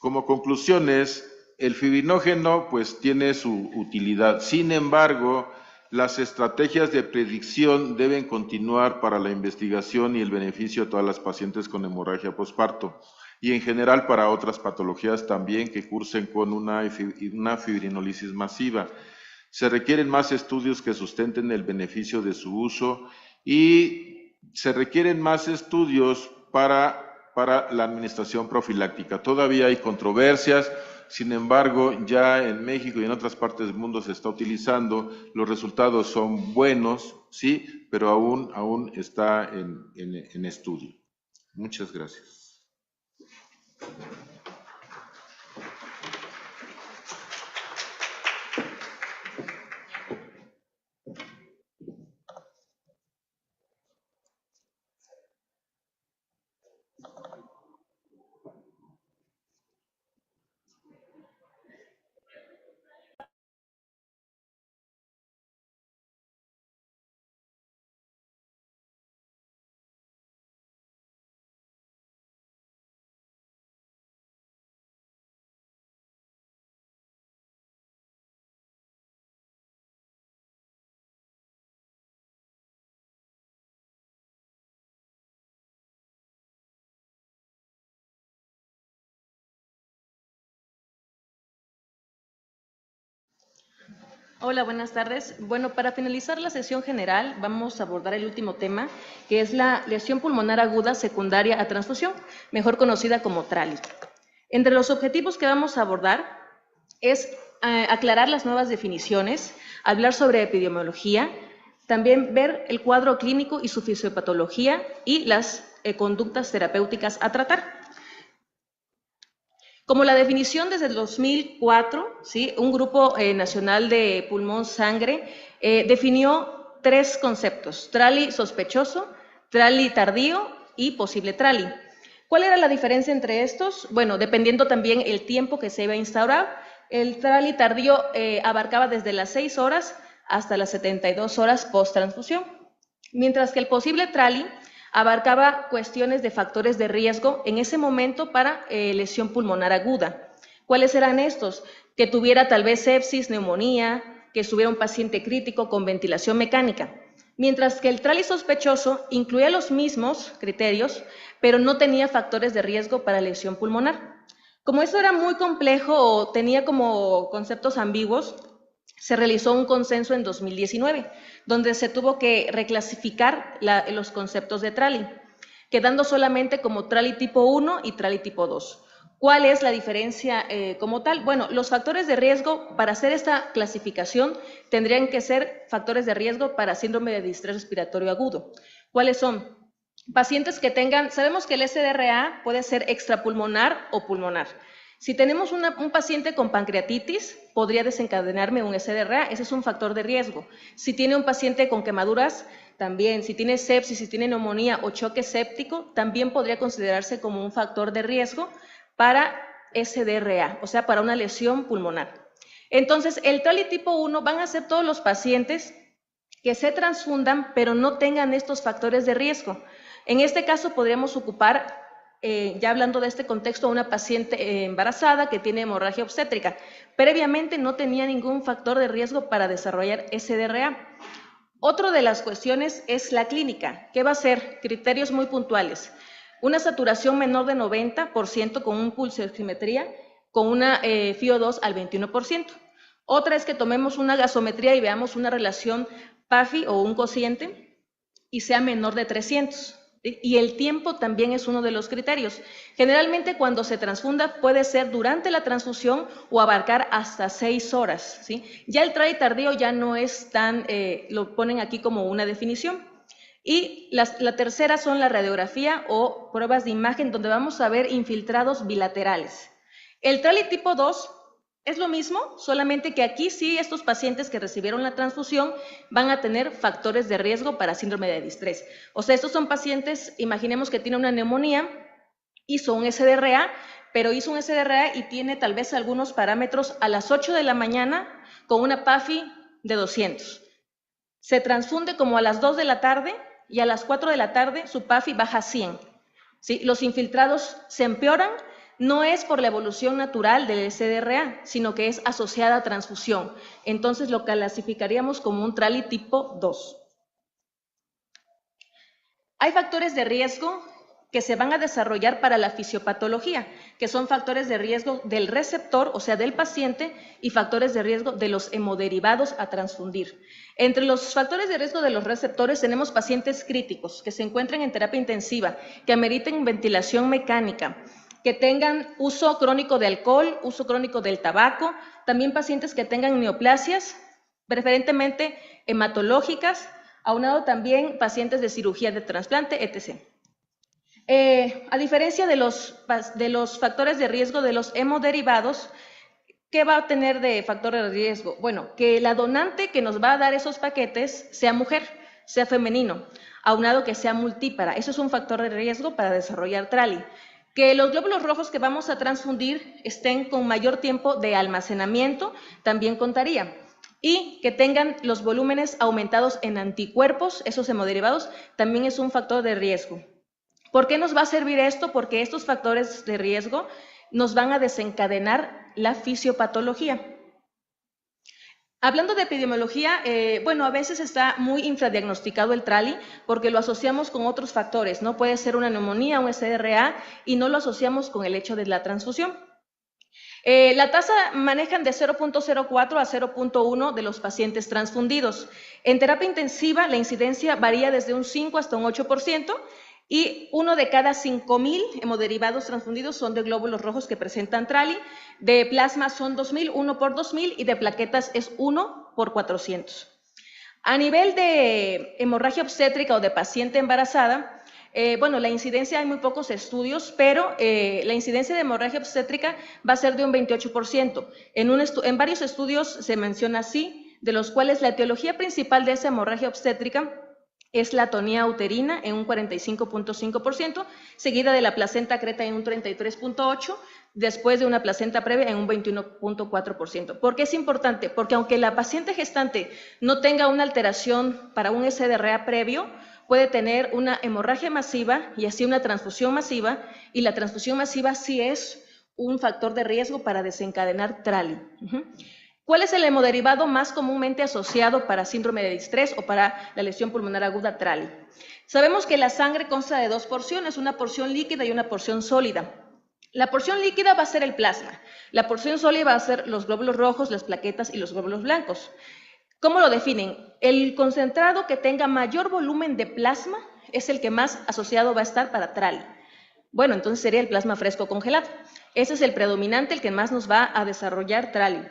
como conclusiones, el fibrinógeno pues tiene su utilidad. Sin embargo, las estrategias de predicción deben continuar para la investigación y el beneficio a todas las pacientes con hemorragia posparto y en general para otras patologías también que cursen con una fibrinólisis masiva. Se requieren más estudios que sustenten el beneficio de su uso y se requieren más estudios para la administración profiláctica. Todavía hay controversias. Sin embargo, ya en México y en otras partes del mundo se está utilizando, los resultados son buenos, sí, pero aún está en estudio. Muchas gracias. Hola, buenas tardes. Bueno, para finalizar la sesión general, vamos a abordar el último tema, que es la lesión pulmonar aguda secundaria a transfusión, mejor conocida como TRALI. Entre los objetivos que vamos a abordar es aclarar las nuevas definiciones, hablar sobre epidemiología, también ver el cuadro clínico y su fisiopatología y las conductas terapéuticas a tratar. Como la definición desde el 2004, ¿sí? Un grupo nacional de pulmón sangre definió 3 conceptos: TRALI sospechoso, TRALI tardío y posible TRALI. ¿Cuál era la diferencia entre estos? Bueno, dependiendo también el tiempo que se iba a instaurar, el TRALI tardío abarcaba desde las 6 horas hasta las 72 horas post-transfusión, mientras que el posible TRALI abarcaba cuestiones de factores de riesgo en ese momento para lesión pulmonar aguda. ¿Cuáles eran estos? Que tuviera tal vez sepsis, neumonía, que estuviera un paciente crítico con ventilación mecánica. Mientras que el TRALI sospechoso incluía los mismos criterios, pero no tenía factores de riesgo para lesión pulmonar. Como eso era muy complejo o tenía como conceptos ambiguos, se realizó un consenso en 2019, donde se tuvo que reclasificar los conceptos de TRALI, quedando solamente como TRALI tipo 1 y TRALI tipo 2. ¿Cuál es la diferencia como tal? Bueno, los factores de riesgo para hacer esta clasificación tendrían que ser factores de riesgo para síndrome de distrés respiratorio agudo. ¿Cuáles son? Pacientes que tengan, sabemos que el SDRA puede ser extrapulmonar o pulmonar. Si tenemos un paciente con pancreatitis, podría desencadenarme un SDRA, ese es un factor de riesgo. Si tiene un paciente con quemaduras, también. Si tiene sepsis, si tiene neumonía o choque séptico, también podría considerarse como un factor de riesgo para SDRA, o sea, para una lesión pulmonar. Entonces, el TRALI tipo 1 van a ser todos los pacientes que se transfundan, pero no tengan estos factores de riesgo. En este caso, podríamos ocupar, ya hablando de este contexto, a una paciente embarazada que tiene hemorragia obstétrica. Previamente no tenía ningún factor de riesgo para desarrollar SDRA. Otra de las cuestiones es la clínica, que va a ser criterios muy puntuales. Una saturación menor de 90% con un pulso de oximetría, con una FiO2 al 21%. Otra es que tomemos una gasometría y veamos una relación PAFI o un cociente y sea menor de 300. Y el tiempo también es uno de los criterios. Generalmente cuando se transfunda puede ser durante la transfusión o abarcar hasta 6 horas, ¿sí? Ya el TRALI tardío ya no es tan, lo ponen aquí como una definición. Y la tercera son la radiografía o pruebas de imagen, donde vamos a ver infiltrados bilaterales. El TRALI tipo 2 es lo mismo, solamente que aquí sí estos pacientes que recibieron la transfusión van a tener factores de riesgo para síndrome de distrés. O sea, estos son pacientes, imaginemos que tiene una neumonía, hizo un SDRA, pero hizo un SDRA y tiene tal vez algunos parámetros a las 8 de la mañana con una PAFI de 200. Se transfunde como a las 2 de la tarde y a las 4 de la tarde su PAFI baja a 100. ¿Sí? Los infiltrados se empeoran. No es por la evolución natural del SDRA, sino que es asociada a transfusión. Entonces lo clasificaríamos como un TRALI tipo 2. Hay factores de riesgo que se van a desarrollar para la fisiopatología, que son factores de riesgo del receptor, o sea, del paciente, y factores de riesgo de los hemoderivados a transfundir. Entre los factores de riesgo de los receptores tenemos pacientes críticos que se encuentran en terapia intensiva, que ameriten ventilación mecánica, que tengan uso crónico de alcohol, uso crónico del tabaco, también pacientes que tengan neoplasias, preferentemente hematológicas, aunado también pacientes de cirugía de trasplante, etc. A diferencia de los factores de riesgo de los hemoderivados, ¿qué va a tener de factor de riesgo? Bueno, que la donante que nos va a dar esos paquetes sea mujer, sea femenino, aunado que sea multípara. Eso es un factor de riesgo para desarrollar TRALI. Que los glóbulos rojos que vamos a transfundir estén con mayor tiempo de almacenamiento, también contaría. Y que tengan los volúmenes aumentados en anticuerpos, esos hemoderivados, también es un factor de riesgo. ¿Por qué nos va a servir esto? Porque estos factores de riesgo nos van a desencadenar la fisiopatología. Hablando de epidemiología, bueno, a veces está muy infradiagnosticado el TRALI porque lo asociamos con otros factores, ¿no? Puede ser una neumonía, un SDRA, y no lo asociamos con el hecho de la transfusión. La tasa manejan de 0.04 a 0.1 de los pacientes transfundidos. En terapia intensiva, la incidencia varía desde un 5 hasta un 8%, y 1 de cada 5.000 hemoderivados transfundidos son de glóbulos rojos que presentan TRALI. De plasma son 2.000, 1 por 2.000, y de plaquetas es 1 por 400. A nivel de hemorragia obstétrica o de paciente embarazada, bueno, la incidencia, hay muy pocos estudios, pero la incidencia de hemorragia obstétrica va a ser de un 28%. En varios estudios se menciona así, de los cuales la etiología principal de esa hemorragia obstétrica es la atonía uterina en un 45.5%, seguida de la placenta creta en un 33.8%, después de una placenta previa en un 21.4%. ¿Por qué es importante? Porque aunque la paciente gestante no tenga una alteración para un SDRA previo, puede tener una hemorragia masiva y así una transfusión masiva, y la transfusión masiva sí es un factor de riesgo para desencadenar TRALI. ¿Cuál es el hemodiderivado más comúnmente asociado para síndrome de distrés o para la lesión pulmonar aguda TRALI? Sabemos que la sangre consta de 2 porciones, una porción líquida y una porción sólida. La porción líquida va a ser el plasma, la porción sólida va a ser los glóbulos rojos, las plaquetas y los glóbulos blancos. ¿Cómo lo definen? El concentrado que tenga mayor volumen de plasma es el que más asociado va a estar para TRALI. Bueno, entonces sería el plasma fresco congelado. Ese es el predominante, el que más nos va a desarrollar TRALI.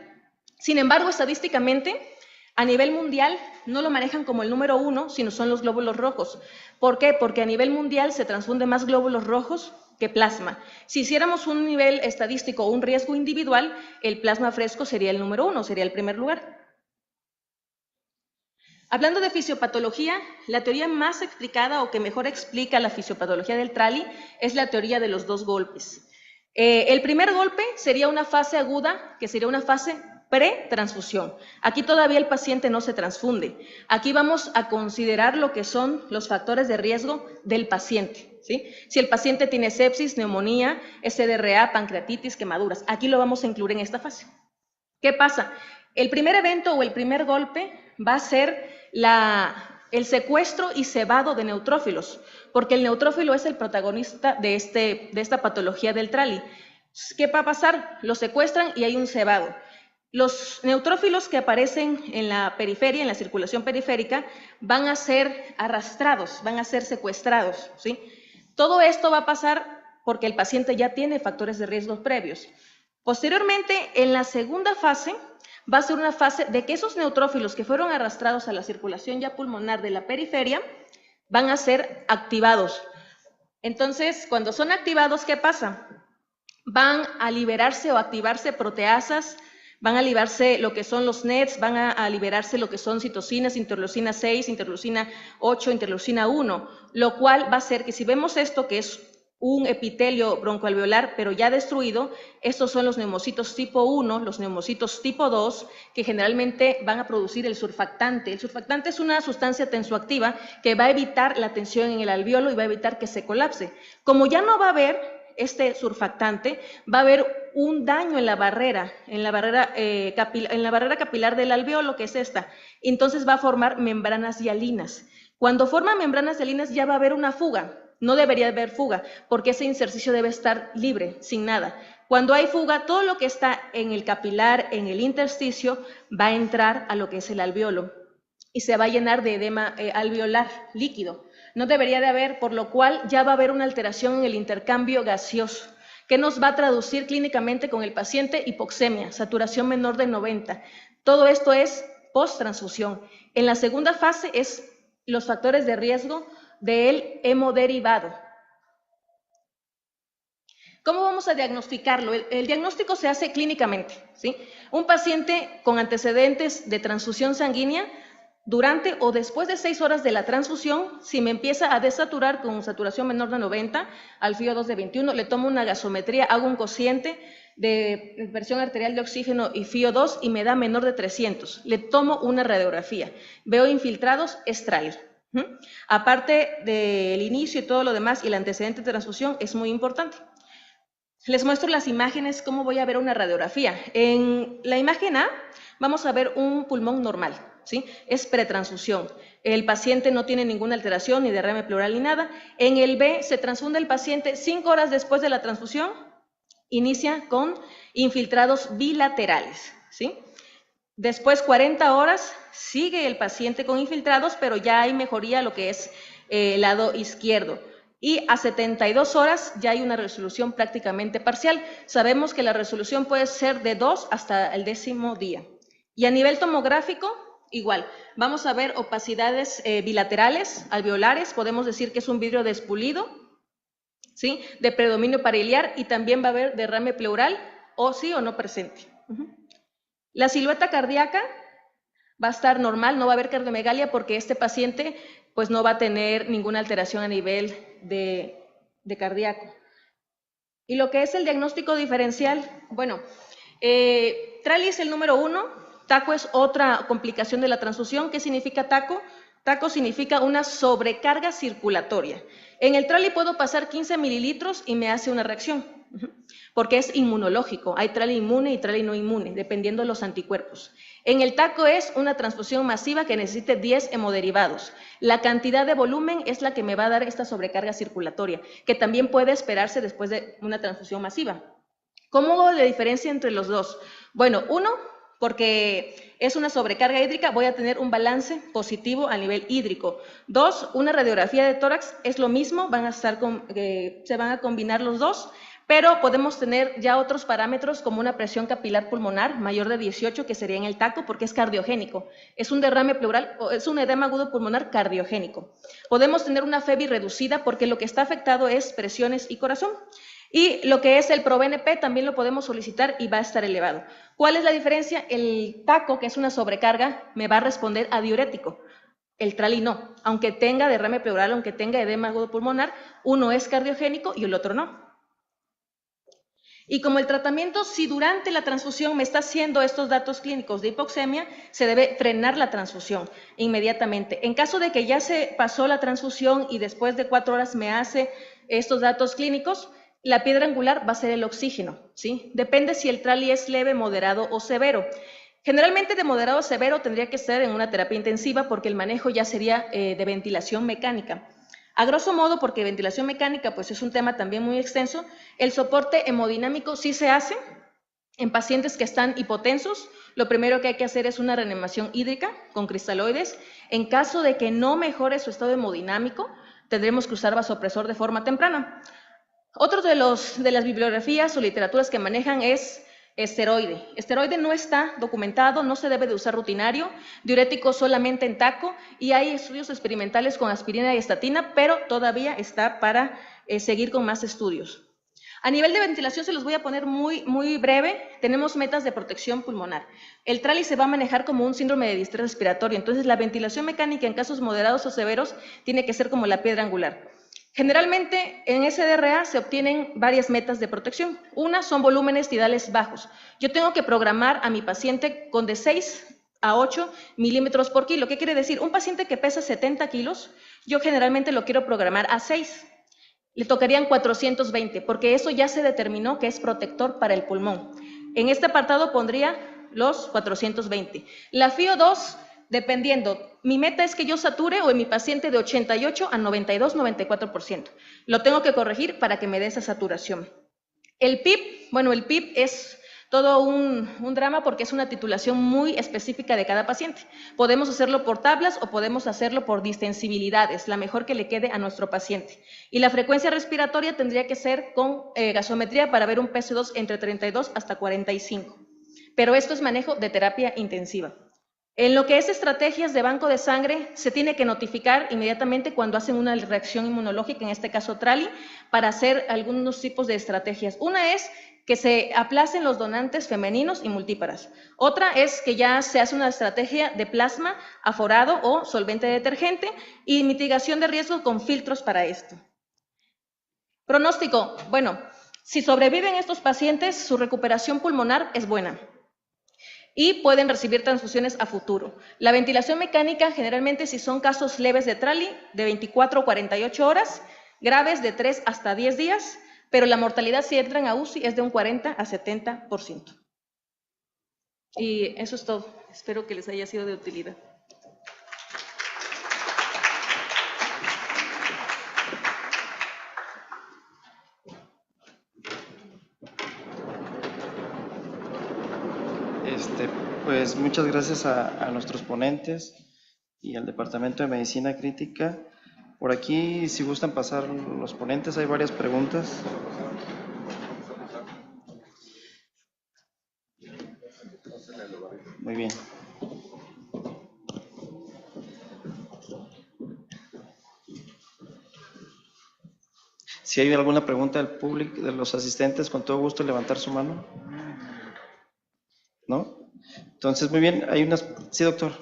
Sin embargo, estadísticamente, a nivel mundial no lo manejan como el número 1, sino son los glóbulos rojos. ¿Por qué? Porque a nivel mundial se transfunde más glóbulos rojos que plasma. Si hiciéramos un nivel estadístico o un riesgo individual, el plasma fresco sería el número 1, sería el primer lugar. Hablando de fisiopatología, la teoría más explicada o que mejor explica la fisiopatología del TRALI es la teoría de los 2 golpes. El primer golpe sería una fase aguda, que sería una fase pretransfusión. Aquí todavía el paciente no se transfunde. Aquí vamos a considerar lo que son los factores de riesgo del paciente, ¿sí? Si el paciente tiene sepsis, neumonía, SDRA, pancreatitis, quemaduras, aquí lo vamos a incluir en esta fase. ¿Qué pasa? El primer evento o el primer golpe va a ser el secuestro y cebado de neutrófilos, porque el neutrófilo es el protagonista de esta patología del TRALI. ¿Qué va a pasar? Lo secuestran y hay un cebado. Los neutrófilos que aparecen en la periferia, en la circulación periférica, van a ser arrastrados, van a ser secuestrados, ¿sí? Todo esto va a pasar porque el paciente ya tiene factores de riesgo previos. Posteriormente, en la segunda fase, va a ser una fase de que esos neutrófilos que fueron arrastrados a la circulación ya pulmonar de la periferia van a ser activados. Entonces, cuando son activados, ¿qué pasa? Van a liberarse o activarse proteasas, van a liberarse lo que son los NETs, van a liberarse lo que son citocinas, interleucina 6, interleucina 8, interleucina 1, lo cual va a hacer que si vemos esto, que es un epitelio broncoalveolar, pero ya destruido, estos son los neumocitos tipo 1, los neumocitos tipo 2, que generalmente van a producir el surfactante. El surfactante es una sustancia tensoactiva que va a evitar la tensión en el alveolo y va a evitar que se colapse. Como ya no va a haber este surfactante, va a haber un daño en la barrera capilar del alveolo, que es esta. Entonces va a formar membranas hialinas. Cuando forma membranas hialinas ya va a haber una fuga. No debería haber fuga, porque ese intersticio debe estar libre, sin nada. Cuando hay fuga, todo lo que está en el capilar, en el intersticio, va a entrar a lo que es el alveolo y se va a llenar de edema alveolar líquido. No debería de haber, por lo cual ya va a haber una alteración en el intercambio gaseoso, que nos va a traducir clínicamente con el paciente hipoxemia, saturación menor de 90. Todo esto es post-transfusión. En la segunda fase es los factores de riesgo del hemodiderivado. ¿Cómo vamos a diagnosticarlo? El diagnóstico se hace clínicamente, ¿sí? Un paciente con antecedentes de transfusión sanguínea, durante o después de 6 horas de la transfusión, si me empieza a desaturar con saturación menor de 90, al FIO2 de 21, le tomo una gasometría, hago un cociente de presión arterial de oxígeno y FIO2 y me da menor de 300. Le tomo una radiografía, veo infiltrados, es TRALI. Aparte del inicio y todo lo demás y el antecedente de transfusión es muy importante. Les muestro las imágenes, cómo voy a ver una radiografía. En la imagen A vamos a ver un pulmón normal, ¿sí? Es pretransfusión. El paciente no tiene ninguna alteración, ni derrame pleural ni nada. En el B se transfunde el paciente 5 horas después de la transfusión Inicia con infiltrados bilaterales, ¿sí? Después 40 horas sigue el paciente con infiltrados, pero ya hay mejoría lo que es el lado izquierdo. Y a 72 horas ya hay una resolución prácticamente parcial. Sabemos que la resolución puede ser de 2 hasta el 10º día. Y a nivel tomográfico, igual, vamos a ver opacidades bilaterales, alveolares, podemos decir que es un vidrio despulido, ¿sí? De predominio pariliar, y también va a haber derrame pleural, o sí o no presente. La silueta cardíaca va a estar normal, no va a haber cardiomegalia porque este paciente pues no va a tener ninguna alteración a nivel de cardíaco. Y lo que es el diagnóstico diferencial, bueno, TRALI es el número 1, TACO es otra complicación de la transfusión. ¿Qué significa TACO? TACO significa una sobrecarga circulatoria. En el TRALI puedo pasar 15 mililitros y me hace una reacción, porque es inmunológico. Hay TRALI inmune y TRALI no inmune, dependiendo de los anticuerpos. En el TACO es una transfusión masiva que necesite 10 hemoderivados. La cantidad de volumen es la que me va a dar esta sobrecarga circulatoria, que también puede esperarse después de una transfusión masiva. ¿Cómo hago la diferencia entre los dos? Bueno, uno, porque es una sobrecarga hídrica, voy a tener un balance positivo a nivel hídrico. 2, una radiografía de tórax es lo mismo, se van a combinar los dos, pero podemos tener ya otros parámetros como una presión capilar pulmonar mayor de 18, que sería en el TACO, porque es cardiogénico. Es un derrame pleural, o es un edema agudo pulmonar cardiogénico. Podemos tener una FEBI reducida porque lo que está afectado es presiones y corazón. Y lo que es el ProBNP también lo podemos solicitar y va a estar elevado. ¿Cuál es la diferencia? El TACO, que es una sobrecarga, me va a responder a diurético. El TRALI no. Aunque tenga derrame pleural, aunque tenga edema agudo pulmonar, uno es cardiogénico y el otro no. Y como el tratamiento, si durante la transfusión me está haciendo estos datos clínicos de hipoxemia, se debe frenar la transfusión inmediatamente. En caso de que ya se pasó la transfusión y después de 4 horas me hace estos datos clínicos, la piedra angular va a ser el oxígeno, ¿sí? Depende si el TRALI es leve, moderado o severo. Generalmente de moderado a severo tendría que ser en una terapia intensiva porque el manejo ya sería de ventilación mecánica. A grosso modo, porque ventilación mecánica pues es un tema también muy extenso, el soporte hemodinámico sí se hace en pacientes que están hipotensos. Lo primero que hay que hacer es una reanimación hídrica con cristaloides. En caso de que no mejore su estado hemodinámico, tendremos que usar vasopresor de forma temprana. Otro de las bibliografías o literaturas que manejan es esteroide. Esteroide no está documentado, no se debe de usar rutinario, diurético solamente en TACO, y hay estudios experimentales con aspirina y estatina, pero todavía está para seguir con más estudios. A nivel de ventilación se los voy a poner muy breve. Tenemos metas de protección pulmonar. El TRALI se va a manejar como un síndrome de distrés respiratorio, entonces la ventilación mecánica en casos moderados o severos tiene que ser como la piedra angular. Generalmente en SDRA se obtienen varias metas de protección. Una son volúmenes tidales bajos. Yo tengo que programar a mi paciente con de 6 a 8 milímetros por kilo. ¿Qué quiere decir? Un paciente que pesa 70 kilos, yo generalmente lo quiero programar a 6. Le tocarían 420, porque eso ya se determinó que es protector para el pulmón. En este apartado pondría los 420. La FIO2, dependiendo, mi meta es que yo sature o en mi paciente de 88 a 92, 94%. Lo tengo que corregir para que me dé esa saturación. El PIP, bueno, el PIP es todo un drama porque es una titulación muy específica de cada paciente. Podemos hacerlo por tablas o podemos hacerlo por distensibilidades, la mejor que le quede a nuestro paciente. Y la frecuencia respiratoria tendría que ser con gasometría para ver un PC2 entre 32 hasta 45. Pero esto es manejo de terapia intensiva. En lo que es estrategias de banco de sangre, se tiene que notificar inmediatamente cuando hacen una reacción inmunológica, en este caso TRALI, para hacer algunos tipos de estrategias. Una es que se aplacen los donantes femeninos y multíparas. Otra es que ya se hace una estrategia de plasma aforado o solvente detergente y mitigación de riesgo con filtros para esto. Pronóstico, bueno, si sobreviven estos pacientes, su recuperación pulmonar es buena y pueden recibir transfusiones a futuro. La ventilación mecánica, generalmente si son casos leves de TRALI, de 24 o 48 horas, graves de 3 hasta 10 días, pero la mortalidad si entran a UCI es de un 40 a 70%. Y eso es todo. Espero que les haya sido de utilidad. Pues muchas gracias a nuestros ponentes y al Departamento de Medicina Crítica. Por aquí, si gustan pasar los ponentes, hay varias preguntas. Muy bien. Si hay alguna pregunta del público, de los asistentes, con todo gusto levantar su mano. ¿No? Entonces, muy bien, hay unas... Sí, doctor.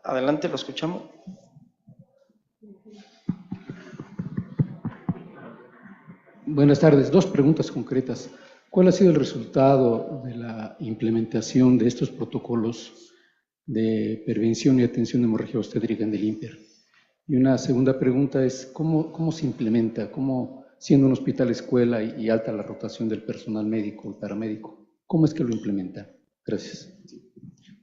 Adelante, lo escuchamos. Buenas tardes. Dos preguntas concretas. ¿Cuál ha sido el resultado de la implementación de estos protocolos de prevención y atención de hemorragia obstétrica en el INPER? Y una segunda pregunta es, ¿cómo se implementa? ¿Cómo, siendo un hospital escuela y alta la rotación del personal médico y paramédico, cómo es que lo implementa? Gracias.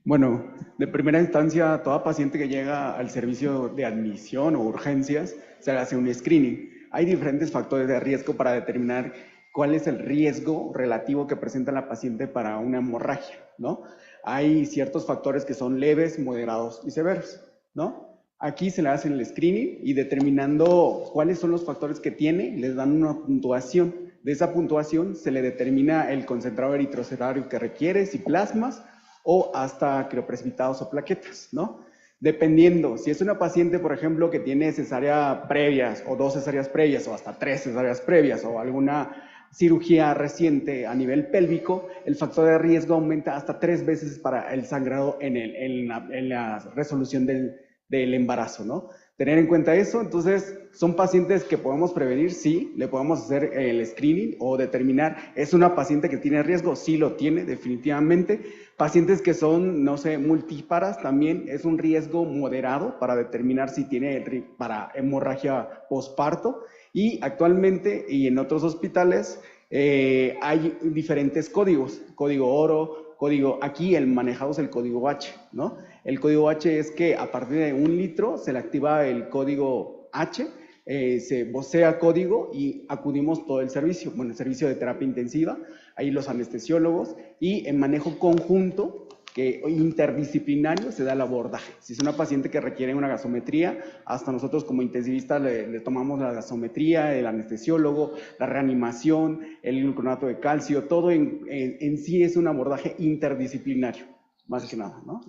Bueno, de primera instancia, toda paciente que llega al servicio de admisión o urgencias, se le hace un screening. Hay diferentes factores de riesgo para determinar cuál es el riesgo relativo que presenta la paciente para una hemorragia, ¿no? Hay ciertos factores que son leves, moderados y severos, ¿no? Aquí se le hace el screening y determinando cuáles son los factores que tiene, les dan una puntuación. De esa puntuación se le determina el concentrado eritrocitario que requiere, si plasmas o hasta crioprecipitados o plaquetas, ¿no? Dependiendo, si es una paciente, por ejemplo, que tiene cesárea previas o 2 cesáreas previas o hasta 3 cesáreas previas o alguna cirugía reciente a nivel pélvico, el factor de riesgo aumenta hasta 3 veces para el sangrado en la resolución del embarazo, ¿no? Tener en cuenta eso. Entonces, son pacientes que podemos prevenir, sí, le podemos hacer el screening o determinar, ¿es una paciente que tiene riesgo? Sí lo tiene, definitivamente. Pacientes que son, no sé, multíparas, también es un riesgo moderado para determinar si tiene para hemorragia posparto. Y actualmente, y en otros hospitales, hay diferentes códigos, código oro, código, aquí el manejado es el código H, ¿no? El código H es que a partir de 1 litro se le activa el código H, se vocea código y acudimos todo el servicio, bueno, el servicio de terapia intensiva, ahí los anestesiólogos, y en manejo conjunto, que interdisciplinario, se da el abordaje. Si es una paciente que requiere una gasometría, hasta nosotros como intensivistas le tomamos la gasometría, el anestesiólogo, la reanimación, el gluconato de calcio, todo en sí es un abordaje interdisciplinario, más que nada, ¿no?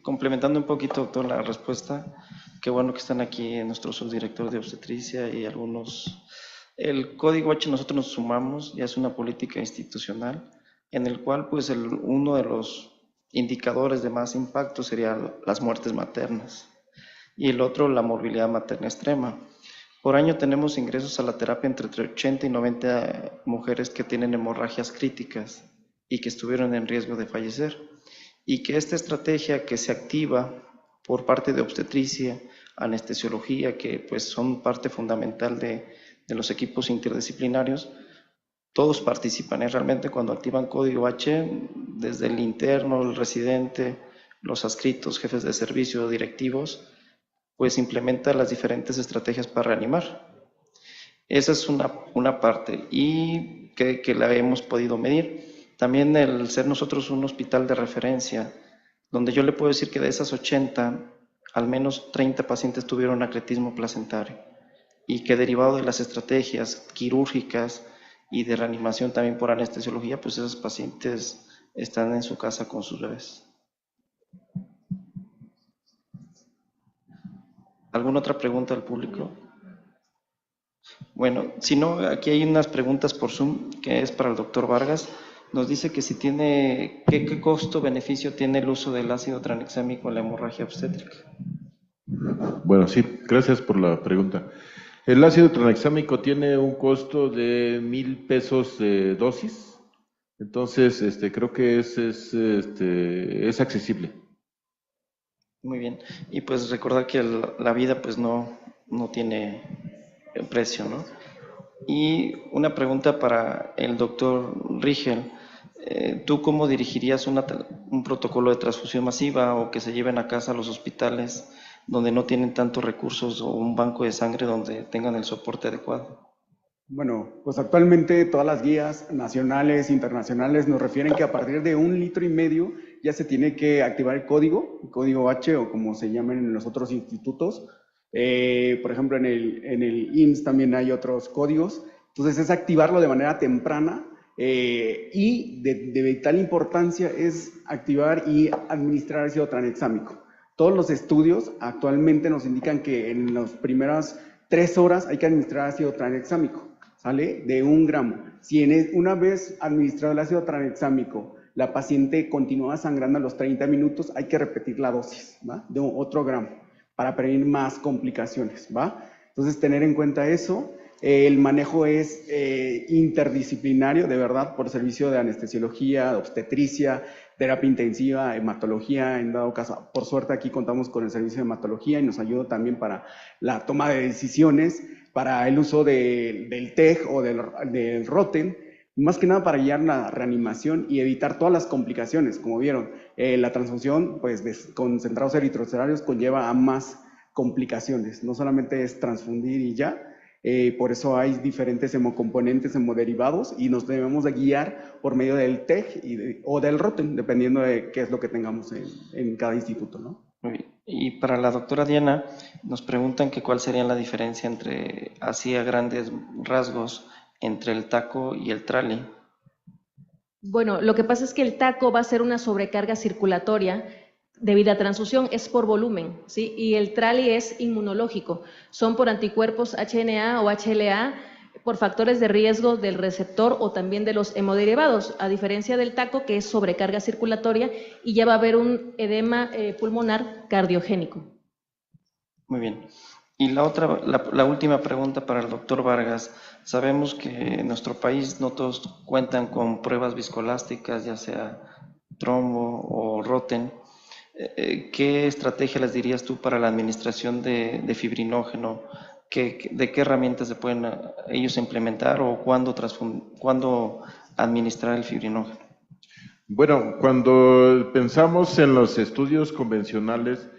Complementando un poquito, doctor, la respuesta, qué bueno que están aquí nuestro subdirector de obstetricia y algunos. El código H nosotros nos sumamos, ya es una política institucional, en el cual pues uno de los indicadores de más impacto serían las muertes maternas y el otro la morbilidad materna extrema. Por año tenemos ingresos a la terapia entre 80 y 90 mujeres que tienen hemorragias críticas y que estuvieron en riesgo de fallecer, y que esta estrategia que se activa por parte de obstetricia, anestesiología, que pues son parte fundamental de los equipos interdisciplinarios, todos participan, realmente cuando activan código H, desde el interno, el residente, los adscritos, jefes de servicio, directivos, pues implementa las diferentes estrategias para reanimar. Esa es una parte, y que la hemos podido medir. También el ser nosotros un hospital de referencia, donde yo le puedo decir que de esas 80, al menos 30 pacientes tuvieron acretismo placentario, y que derivado de las estrategias quirúrgicas y de reanimación también por anestesiología, pues esos pacientes están en su casa con sus bebés. ¿Alguna otra pregunta al público? Bueno, si no, aquí hay unas preguntas por Zoom, que es para el doctor Vargas. Nos dice que si tiene, ¿qué costo-beneficio tiene el uso del ácido tranexámico en la hemorragia obstétrica? Bueno, sí, gracias por la pregunta. El ácido tranexámico tiene un costo de 1,000 pesos de dosis, entonces creo que es accesible. Muy bien, y pues recordar que la vida pues no tiene precio, ¿no? Y una pregunta para el doctor Rigel. ¿Tú cómo dirigirías un protocolo de transfusión masiva o que se lleven a casa a los hospitales donde no tienen tantos recursos o un banco de sangre donde tengan el soporte adecuado? Bueno, pues actualmente todas las guías nacionales, internacionales nos refieren que a partir de 1,5 litros ya se tiene que activar el código H o como se llaman en los otros institutos. Por ejemplo, en el IMSS también hay otros códigos. Entonces es activarlo de manera temprana y de vital importancia es activar y administrar ácido tranexámico. Todos los estudios actualmente nos indican que en las primeras 3 horas hay que administrar ácido tranexámico. ¿Sale? De 1 gramo. Si una vez administrado el ácido tranexámico, la paciente continuaba sangrando a los 30 minutos, hay que repetir la dosis, ¿va? De otro gramo, para prevenir más complicaciones, ¿va? Entonces, tener en cuenta eso. El manejo es interdisciplinario, de verdad, por servicio de anestesiología, obstetricia, terapia intensiva, hematología, en dado caso. Por suerte, aquí contamos con el servicio de hematología y nos ayuda también para la toma de decisiones, para el uso del TEG o del ROTEN, más que nada para guiar la reanimación y evitar todas las complicaciones. Como vieron, la transfusión pues, de concentrados eritrocelarios conlleva a más complicaciones. No solamente es transfundir y ya, por eso hay diferentes hemocomponentes, hemoderivados, y nos debemos de guiar por medio del TEG o del ROTEN, dependiendo de qué es lo que tengamos en cada instituto, ¿no? Muy bien. Y para la doctora Diana, nos preguntan que cuál sería la diferencia entre, así a grandes rasgos, entre el taco y el trali. Bueno, lo que pasa es que el taco va a ser una sobrecarga circulatoria debido a transfusión, es por volumen, ¿sí? Y el trali es inmunológico, son por anticuerpos HNA o HLA, por factores de riesgo del receptor o también de los hemoderivados, a diferencia del taco que es sobrecarga circulatoria y ya va a haber un edema pulmonar cardiogénico. Muy bien. Y la última pregunta para el doctor Vargas. Sabemos que en nuestro país no todos cuentan con pruebas viscoelásticas, ya sea trombo o roten. ¿Qué estrategia les dirías tú para la administración de fibrinógeno? ¿De qué herramientas se pueden ellos implementar o cuándo administrar el fibrinógeno? Bueno, cuando pensamos en los estudios convencionales,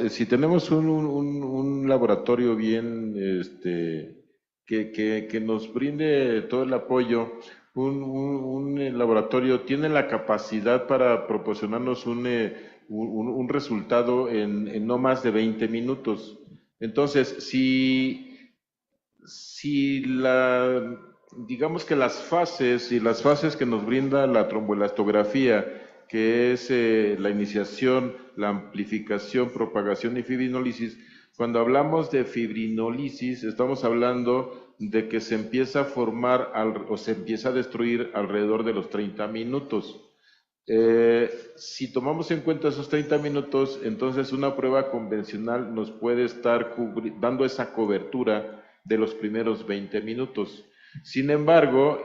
si tenemos un laboratorio bien, que nos brinde todo el apoyo, un laboratorio tiene la capacidad para proporcionarnos un resultado en no más de 20 minutos. Entonces, digamos que las fases que nos brinda la tromboelastografía, que es la iniciación, la amplificación, propagación y fibrinólisis, cuando hablamos de fibrinólisis estamos hablando de que se empieza a formar o se empieza a destruir alrededor de los 30 minutos. Si tomamos en cuenta esos 30 minutos, entonces una prueba convencional nos puede estar dando esa cobertura de los primeros 20 minutos. Sin embargo,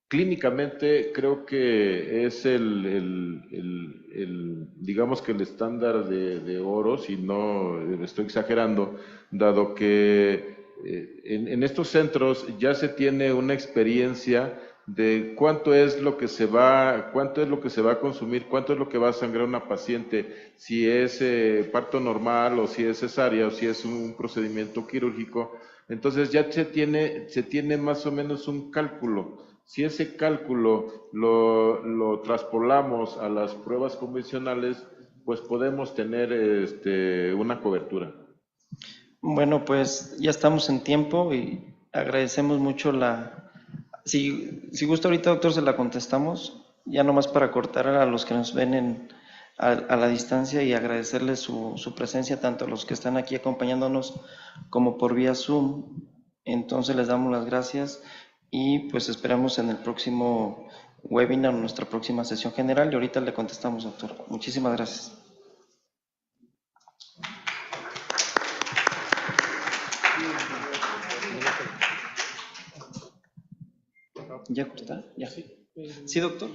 clínicamente creo que es digamos que el estándar de oro, si no estoy exagerando, dado que en estos centros ya se tiene una experiencia de cuánto es lo que se va a consumir, cuánto es lo que va a sangrar una paciente, si es parto normal o si es cesárea o si es un procedimiento quirúrgico. Entonces ya se tiene más o menos un cálculo. Si ese cálculo lo traspolamos a las pruebas convencionales, pues podemos tener una cobertura. Bueno, pues ya estamos en tiempo y agradecemos mucho Si gusta ahorita, doctor, se la contestamos, ya nomás para cortar a los que nos ven a la distancia y agradecerles su presencia, tanto a los que están aquí acompañándonos como por vía Zoom. Entonces les damos las gracias y pues esperamos en el próximo webinar, nuestra próxima sesión general, y ahorita le contestamos, doctor. Muchísimas gracias. ¿Ya está? ¿Ya? Sí, doctor.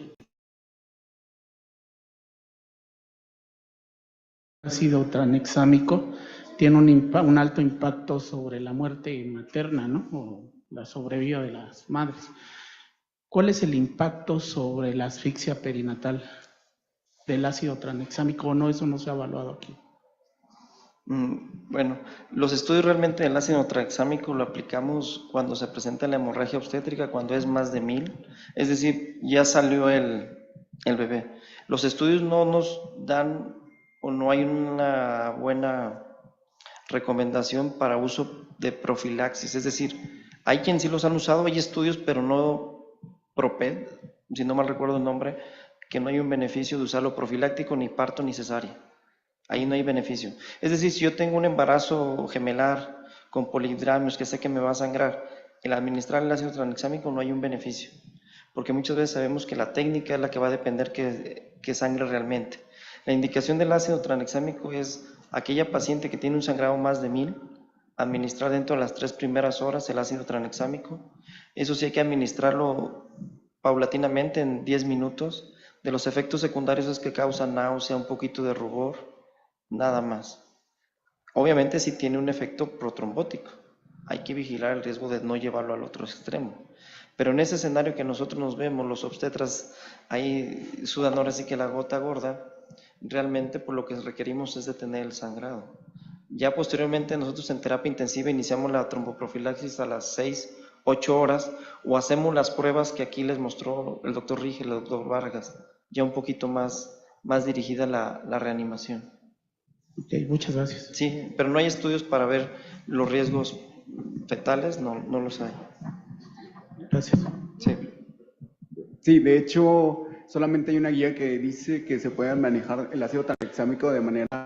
Ácido tranexámico tiene un alto impacto sobre la muerte materna, ¿no? O la sobrevida de las madres. ¿Cuál es el impacto sobre la asfixia perinatal del ácido tranexámico? ¿O no? Eso no se ha evaluado aquí. Bueno, los estudios realmente del ácido tranexámico lo aplicamos cuando se presenta la hemorragia obstétrica, cuando es más de 1000, es decir, ya salió el bebé. Los estudios no nos dan o no hay una buena recomendación para uso de profilaxis, es decir, hay quien sí los han usado, hay estudios, pero no PROPED, si no mal recuerdo el nombre, que no hay un beneficio de usarlo profiláctico, ni parto, ni cesárea. Ahí no hay beneficio. Es decir, si yo tengo un embarazo gemelar con polihidramios que sé que me va a sangrar, el administrar el ácido tranexámico no hay un beneficio, porque muchas veces sabemos que la técnica es la que va a depender que sangre realmente. La indicación del ácido tranexámico es aquella paciente que tiene un sangrado más de 1000, administrar dentro de las 3 primeras horas el ácido tranexámico. Eso sí hay que administrarlo paulatinamente en 10 minutos. De los efectos secundarios es que causa náusea, un poquito de rubor, nada más. Obviamente sí tiene un efecto protrombótico. Hay que vigilar el riesgo de no llevarlo al otro extremo. Pero en ese escenario que nosotros nos vemos, los obstetras ahí sudan ahora sí que la gota gorda, realmente por lo que requerimos es detener el sangrado. Ya posteriormente nosotros en terapia intensiva iniciamos la tromboprofilaxis a las 6, 8 horas o hacemos las pruebas que aquí les mostró el doctor Rigel, el doctor Vargas, ya un poquito más dirigida la reanimación. Ok, muchas gracias. Sí, pero no hay estudios para ver los riesgos fetales, no los hay. Gracias. Sí. Sí, de hecho, solamente hay una guía que dice que se puede manejar el ácido tranexámico de manera